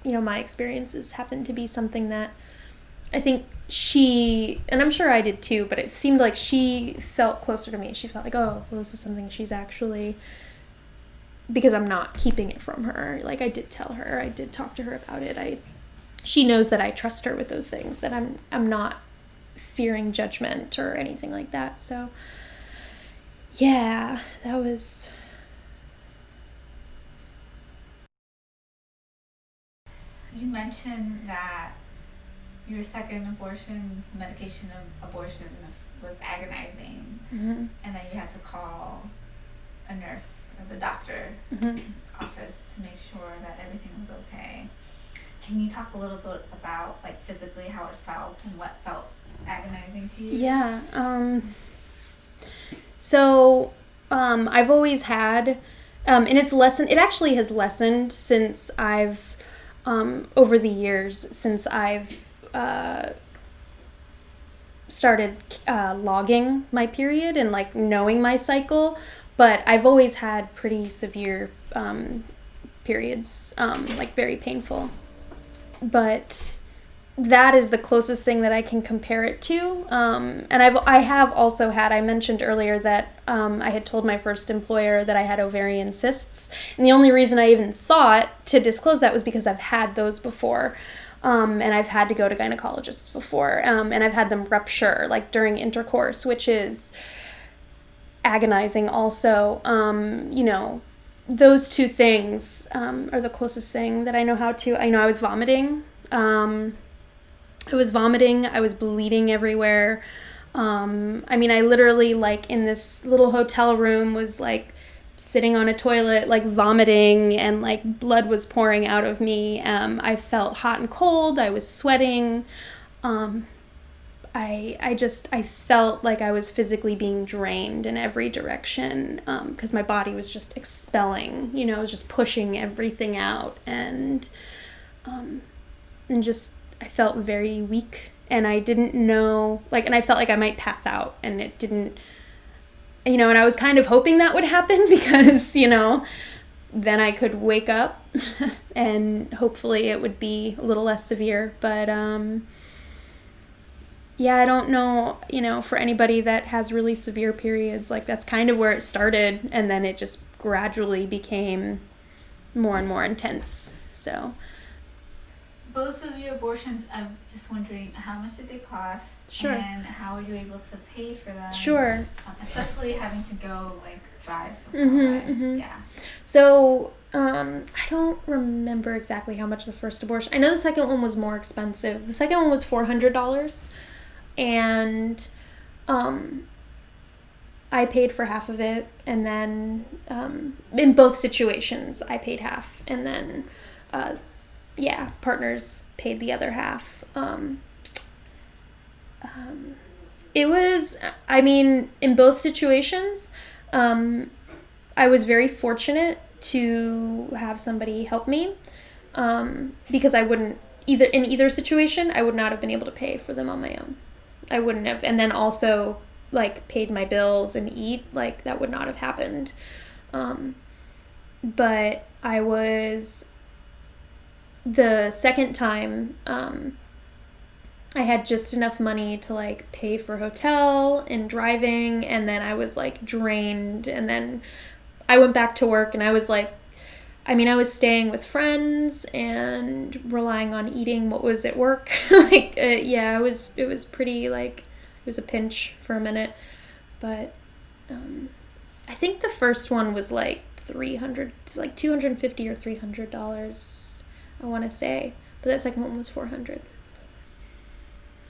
my experiences happened to be something that I think she, and I'm sure I did too, but it seemed like she felt closer to me. She felt like, oh, well, this is something she's actually, because I'm not keeping it from her. Like, I did tell her, I did talk to her about it. She knows that I trust her with those things, that I'm not fearing judgment or anything like that. So yeah, that was. You mentioned that your second abortion, the medication of abortion, was agonizing, and then you had to call a nurse or the doctor office to make sure that everything was okay. Can you talk a little bit about, like, physically how it felt and what felt agonizing to you? Yeah. So I've always had, and it actually has lessened since I've, over the years, since I've started logging my period and, like, knowing my cycle. But I've always had pretty severe periods, like, very painful. But that is the closest thing that I can compare it to. And I have also had, I mentioned earlier that I had told my first employer that I had ovarian cysts. And the only reason I even thought to disclose that was because I've had those before. And I've had to go to gynecologists before. And I've had them rupture, like, during intercourse, which is agonizing also. Those two things are the closest thing that I know how to. I know I was vomiting. I was bleeding everywhere. I literally, like, in this little hotel room was, like, sitting on a toilet, like, vomiting, and, like, blood was pouring out of me. I felt hot and cold. I was sweating. I felt like I was physically being drained in every direction, because my body was just expelling, it was just pushing everything out, and just, I felt very weak, and I didn't know, like, and I felt like I might pass out, and it didn't, and I was kind of hoping that would happen, because, then I could wake up, and hopefully it would be a little less severe, but, yeah, I don't know, for anybody that has really severe periods, like that's kind of where it started, and then it just gradually became more and more intense. So both of your abortions, I'm just wondering, how much did they cost? Sure. And how were you able to pay for them? Sure. Especially having to go, like, drive so far Mm-hmm, away. mm-hmm. Yeah. So, I don't remember exactly how much the first abortion. I know the second one was more expensive. The second one was $400, and I paid for half of it, and then in both situations, I paid half, and then partners paid the other half. It was, I mean, in both situations, I was very fortunate to have somebody help me, because I wouldn't, in either situation, I would not have been able to pay for them on my own. I wouldn't have. And then also, like, paid my bills and eat, like, that would not have happened. But I was, the second time, I had just enough money to, like, pay for hotel and driving, and then I was, like, drained, and then I went back to work, and I was, like, I was staying with friends and relying on eating what was at work. It was pretty, like, it was a pinch for a minute, but I think the first one was, like, $250 or $300, I want to say, but that second one was $400.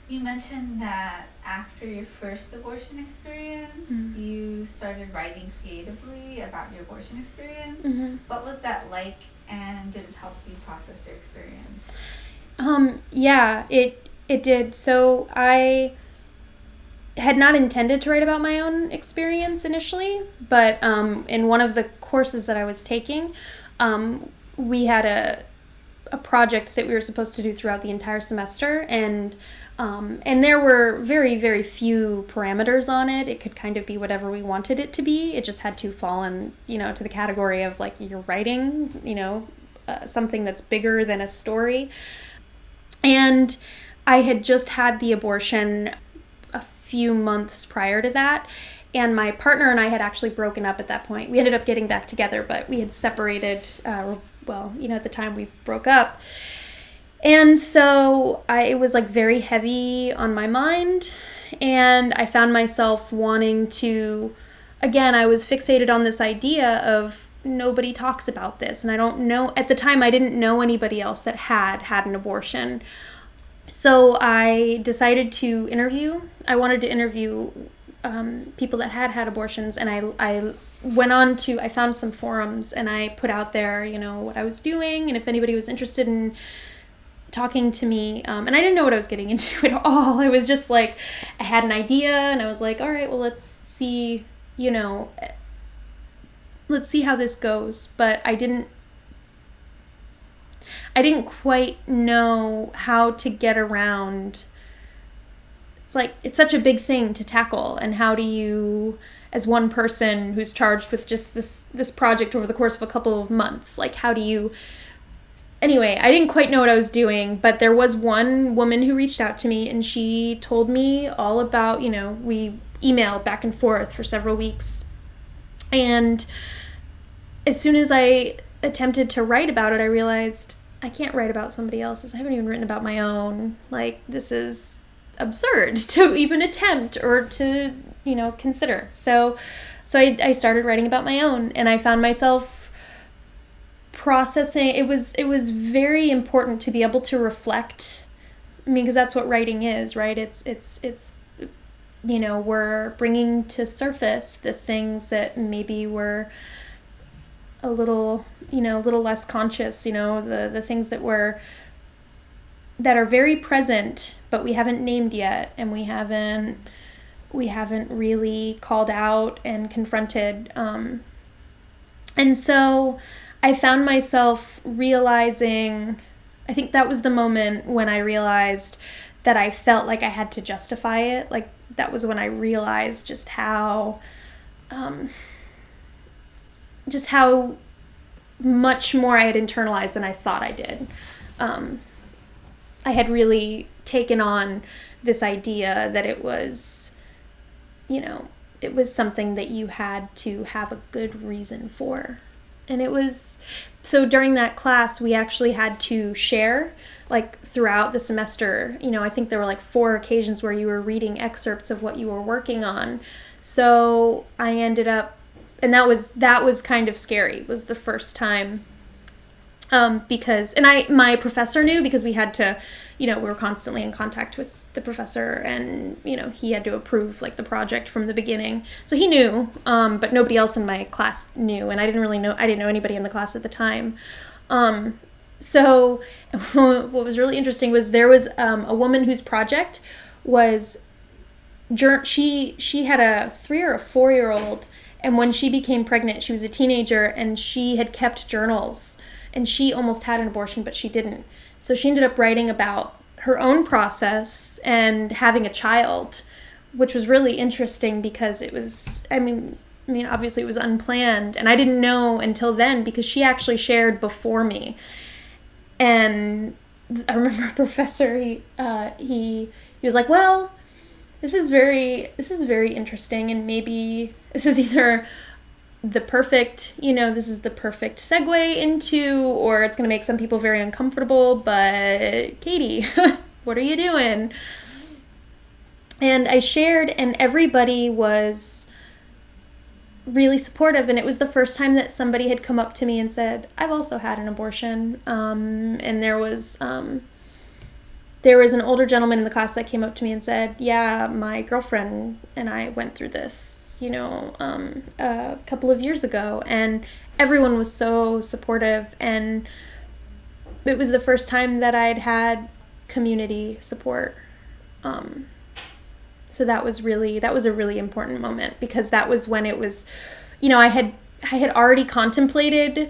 You mentioned that after your first abortion experience, you started writing creatively about your abortion experience. Mm-hmm. What was that like, and did it help you process your experience? Yeah, it did. So I had not intended to write about my own experience initially, but in one of the courses that I was taking, we had a project that we were supposed to do throughout the entire semester, and there were very, very few parameters on it. It could kind of be whatever we wanted it to be. It just had to fall in, to the category of, like, you're writing, something that's bigger than a story. And I had just had the abortion a few months prior to that, and my partner and I had actually broken up at that point. We ended up getting back together, but we had separated, at the time we broke up. And so it was, like, very heavy on my mind, and I found myself wanting to, again, I was fixated on this idea of nobody talks about this, and I don't know, at the time I didn't know anybody else that had an abortion. So I decided to interview. I wanted to interview people that had abortions, and I went on to, I found some forums, and I put out there, what I was doing, and if anybody was interested in talking to me, and I didn't know what I was getting into at all. I was just like, I had an idea, and I was like, all right, well, let's see how this goes. But I didn't quite know how to get around. It's like, it's such a big thing to tackle, and how do you, as one person who's charged with just this project over the course of a couple of months, like, how do you... Anyway, I didn't quite know what I was doing, but there was one woman who reached out to me, and she told me all about, we emailed back and forth for several weeks. And as soon as I attempted to write about it, I realized I can't write about somebody else's. I haven't even written about my own. Like, this is absurd to even attempt or to, consider. So I started writing about my own, and I found myself processing. It was very important to be able to reflect. Because that's what writing is, right? It's we're bringing to surface the things that maybe were a little less conscious, the things that are very present, but we haven't named yet, and we haven't really called out and confronted. And so I found myself realizing, I think that was the moment when I realized that I felt like I had to justify it. Like, that was when I realized just how much more I had internalized than I thought I did. I had really taken on this idea that it was, it was something that you had to have a good reason for. And it was, so during that class, we actually had to share, like, throughout the semester. I think there were like 4 occasions where you were reading excerpts of what you were working on. So I ended up, and that was kind of scary. It was the first time, because, and my professor knew, because we had to, we were constantly in contact with the professor, and, he had to approve, like, the project from the beginning. So he knew, but nobody else in my class knew, and I didn't know anybody in the class at the time. So what was really interesting was there was a woman whose project was, she had a 3 or a 4-year-old, and when she became pregnant, she was a teenager, and she had kept journals, and she almost had an abortion, but she didn't. So she ended up writing about her own process and having a child, which was really interesting because it was, I mean, obviously it was unplanned, and I didn't know until then because she actually shared before me. And I remember a professor, he was like, well, this is very interesting, and maybe this is either the perfect, this is the perfect segue into, or it's going to make some people very uncomfortable, but Katie, what are you doing? And I shared, and everybody was really supportive, and it was the first time that somebody had come up to me and said, I've also had an abortion. And there was an older gentleman in the class that came up to me and said, yeah, my girlfriend and I went through this, a couple of years ago, and everyone was so supportive, and it was the first time that I'd had community support. So that was a really important moment, because that was when it was, I had already contemplated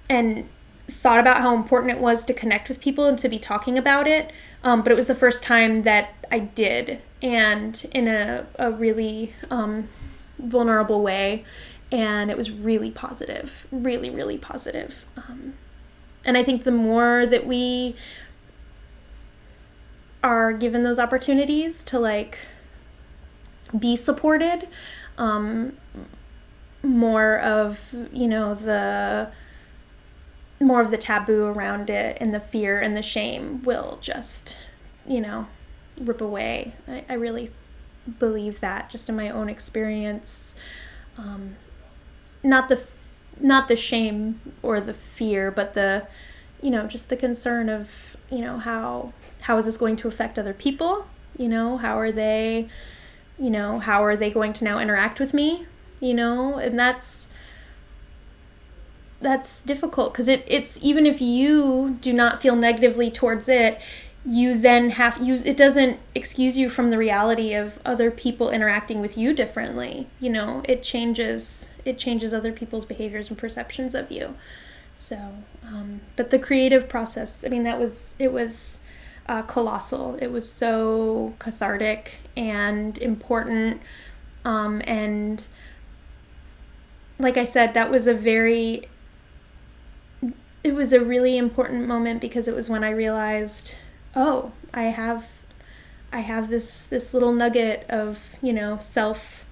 and thought about how important it was to connect with people and to be talking about it. But it was the first time that I did, and in a really vulnerable way. And it was really positive, really, really positive. And I think the more that we are given those opportunities to, like, be supported, more of the taboo around it and the fear and the shame will just, rip away. I really believe that, just in my own experience. Not the shame or the fear, but the, just the concern of, how is this going to affect other people? How are they going to now interact with me? And that's difficult, because it's, even if you do not feel negatively towards it, you then it doesn't excuse you from the reality of other people interacting with you differently. It changes other people's behaviors and perceptions of you. So, but the creative process, it was colossal. It was so cathartic and important. And like I said, it was a really important moment, because it was when I realized, oh, I have this little nugget of, self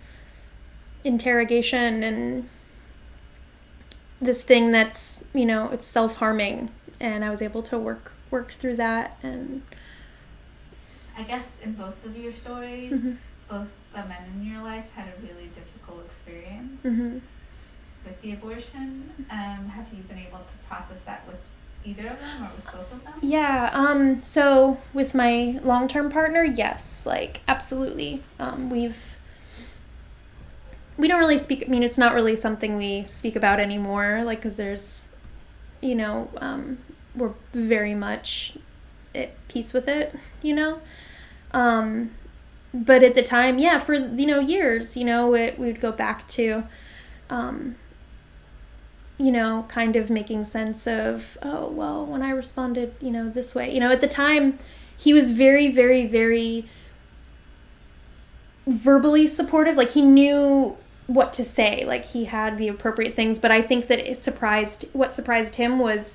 interrogation, and this thing that's, it's self-harming, and I was able to work through that. And I guess in both of your stories, mm-hmm. both the men in your life had a really difficult experience mm-hmm. with the abortion. Have you been able to process that with either of them, or with both of them? Yeah, so with my long-term partner, yes, like, absolutely. We don't really speak, it's not really something we speak about anymore, like, because there's, we're very much at peace with it, but at the time, yeah, for, years, we would go back to, kind of making sense of, oh, well, when I responded, this way, at the time, he was very, very, very verbally supportive. Like, he knew what to say, like, he had the appropriate things, but I think that what surprised him was,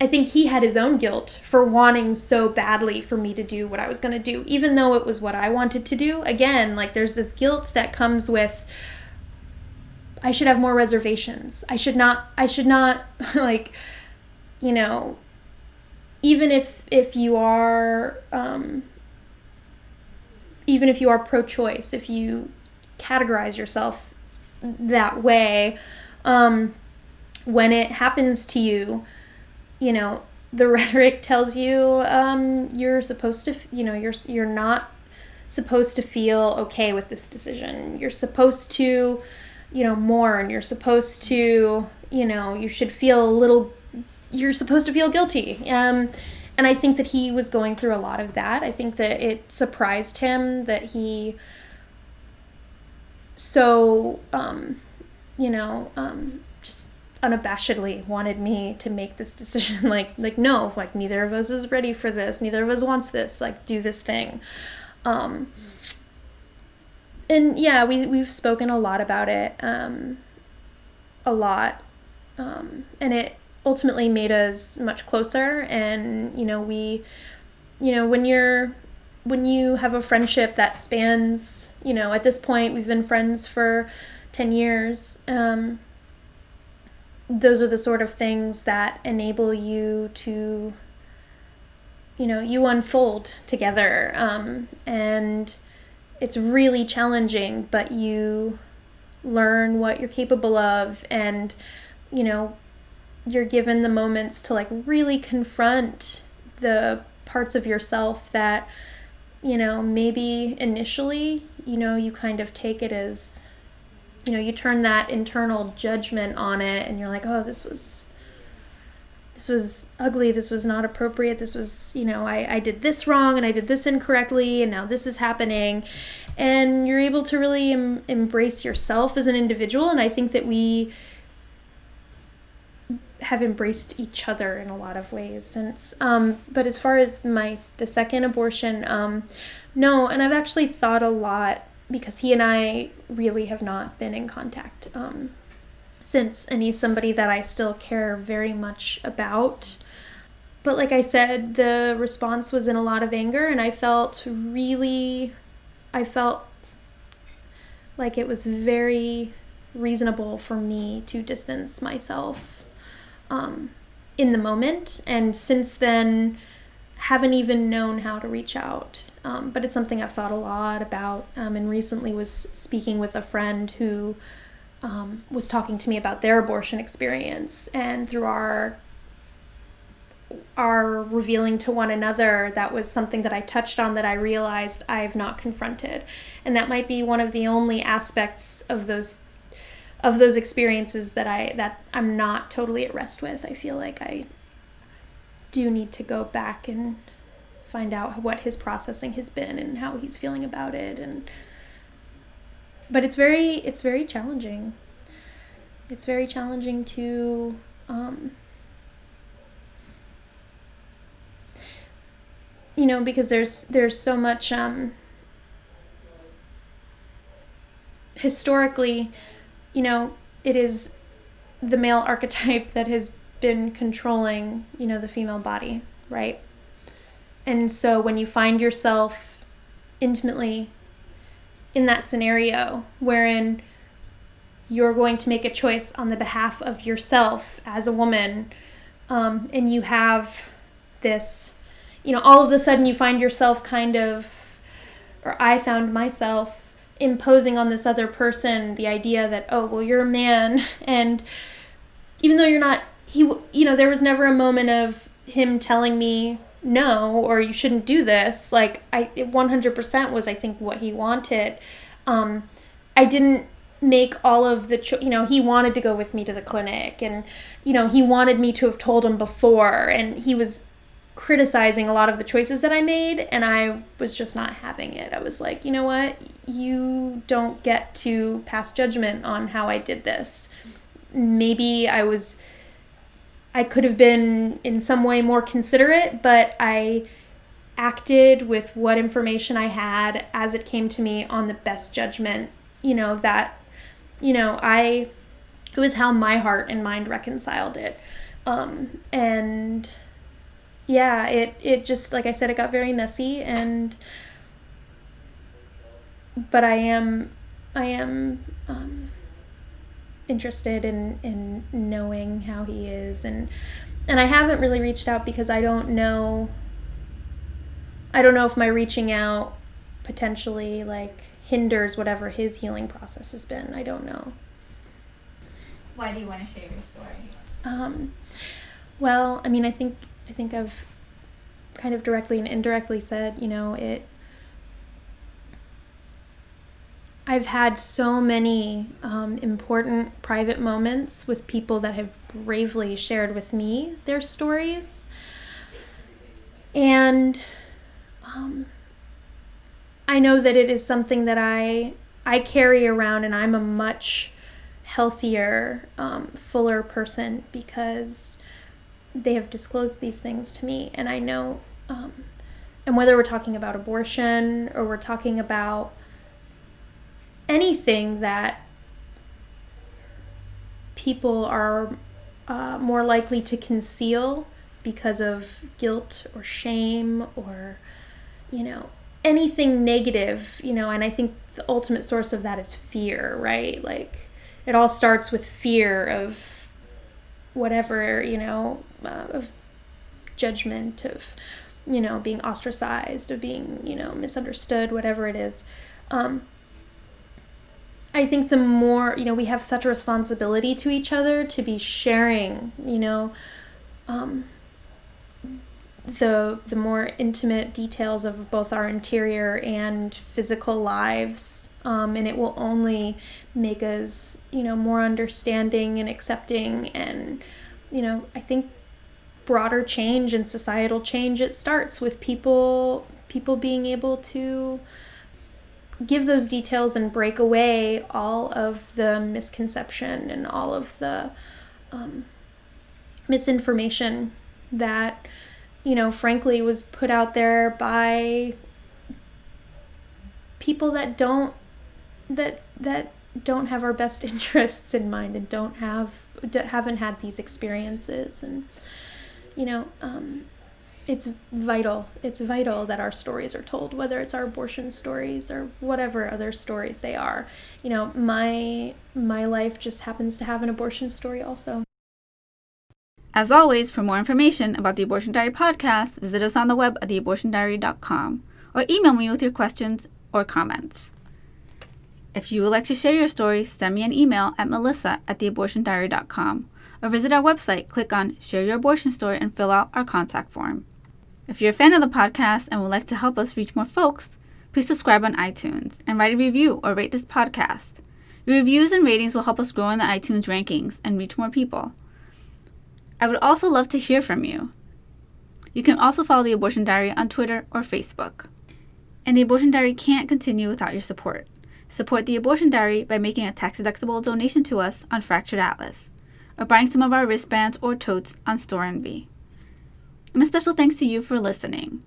I think he had his own guilt for wanting so badly for me to do what I was going to do, even though it was what I wanted to do. Again, like, there's this guilt that comes with, I should have more reservations. I should not like, you know, even if you are pro-choice, if you categorize yourself that way, when it happens to you, you know, the rhetoric tells you you're supposed to, you know, you're not supposed to feel okay with this decision. You're supposed to, you know, mourn. You're supposed to, you know, you're supposed to feel guilty. And I think that he was going through a lot of that. I think that it surprised him that he so, just unabashedly wanted me to make this decision. like no, like, neither of us is ready for this. Neither of us wants this. Like, do this thing. And yeah, we've spoken a lot about it, a lot. And it ultimately made us much closer. And, you know, when you have a friendship that spans, you know, at this point, we've been friends for 10 years. Those are the sort of things that enable you to, you know, you unfold together. And it's really challenging, but you learn what you're capable of, and, you know, you're given the moments to, like, really confront the parts of yourself that, you know, maybe initially, you know, you kind of take it as, you know, you turn that internal judgment on it, and you're like, oh, this was ugly, this was not appropriate, this was, you know, I did this wrong, and I did this incorrectly, and now this is happening. And you're able to really embrace yourself as an individual, and I think that we have embraced each other in a lot of ways since. But as far as the second abortion, no, and I've actually thought a lot, because he and I really have not been in contact since, and he's somebody that I still care very much about. But like I said, the response was in a lot of anger, and I felt like it was very reasonable for me to distance myself in the moment, and since then haven't even known how to reach out. But it's something I've thought a lot about, and recently was speaking with a friend who was talking to me about their abortion experience, and through our revealing to one another, that was something that I touched on that I realized I've not confronted. And that might be one of the only aspects of those experiences that I'm not totally at rest with. I feel like I do need to go back and find out what his processing has been and how he's feeling about it. But it's very challenging. It's very challenging to you know, because there's so much historically, you know, it is the male archetype that has been controlling, you know, the female body, right? And so when you find yourself intimately in that scenario wherein you're going to make a choice on the behalf of yourself as a woman, and you have this, you know, all of a sudden you find yourself I found myself imposing on this other person the idea that, oh, well, you're a man, and even though you're not, you know, there was never a moment of him telling me no, or you shouldn't do this. Like, it 100% was, I think, what he wanted. I didn't make all of the, you know, he wanted to go with me to the clinic, and, you know, he wanted me to have told him before, and he was criticizing a lot of the choices that I made, and I was just not having it. I was like, you know what? You don't get to pass judgment on how I did this. Maybe I could have been in some way more considerate, but I acted with what information I had as it came to me on the best judgment, you know, that, you know, it was how my heart and mind reconciled it. And yeah, it just, like I said, it got very messy, but I am interested in knowing how he is, and I haven't really reached out because I don't know if my reaching out potentially like hinders whatever his healing process has been. I don't know. Why do you want to share your story? Well, I mean, I think I've kind of directly and indirectly said, I've had so many important private moments with people that have bravely shared with me their stories. And I know that it is something that I carry around, and I'm a much healthier, fuller person because they have disclosed these things to me. And I know, and whether we're talking about abortion or we're talking about anything that people are more likely to conceal because of guilt or shame or, anything negative, and I think the ultimate source of that is fear, right? Like, it all starts with fear of whatever, of judgment, of, being ostracized, of being, misunderstood, whatever it is. I think the more, we have such a responsibility to each other to be sharing, the more intimate details of both our interior and physical lives, and it will only make us, more understanding and accepting, and, I think broader change and societal change, it starts with people being able to give those details and break away all of the misconception and all of the misinformation that, frankly was put out there by people that don't have our best interests in mind and haven't had these experiences. And it's vital that our stories are told, whether it's our abortion stories or whatever other stories they are. My life just happens to have an abortion story also. As always, for more information about the Abortion Diary podcast, visit us on the web at theabortiondiary.com or email me with your questions or comments. If you would like to share your story, send me an email at melissa@theabortiondiary.com or visit our website, click on Share Your Abortion Story, and fill out our contact form. If you're a fan of the podcast and would like to help us reach more folks, please subscribe on iTunes and write a review or rate this podcast. Your reviews and ratings will help us grow in the iTunes rankings and reach more people. I would also love to hear from you. You can also follow The Abortion Diary on Twitter or Facebook. And The Abortion Diary can't continue without your support. Support The Abortion Diary by making a tax-deductible donation to us on Fractured Atlas, or buying some of our wristbands or totes on Store Envy. And a special thanks to you for listening.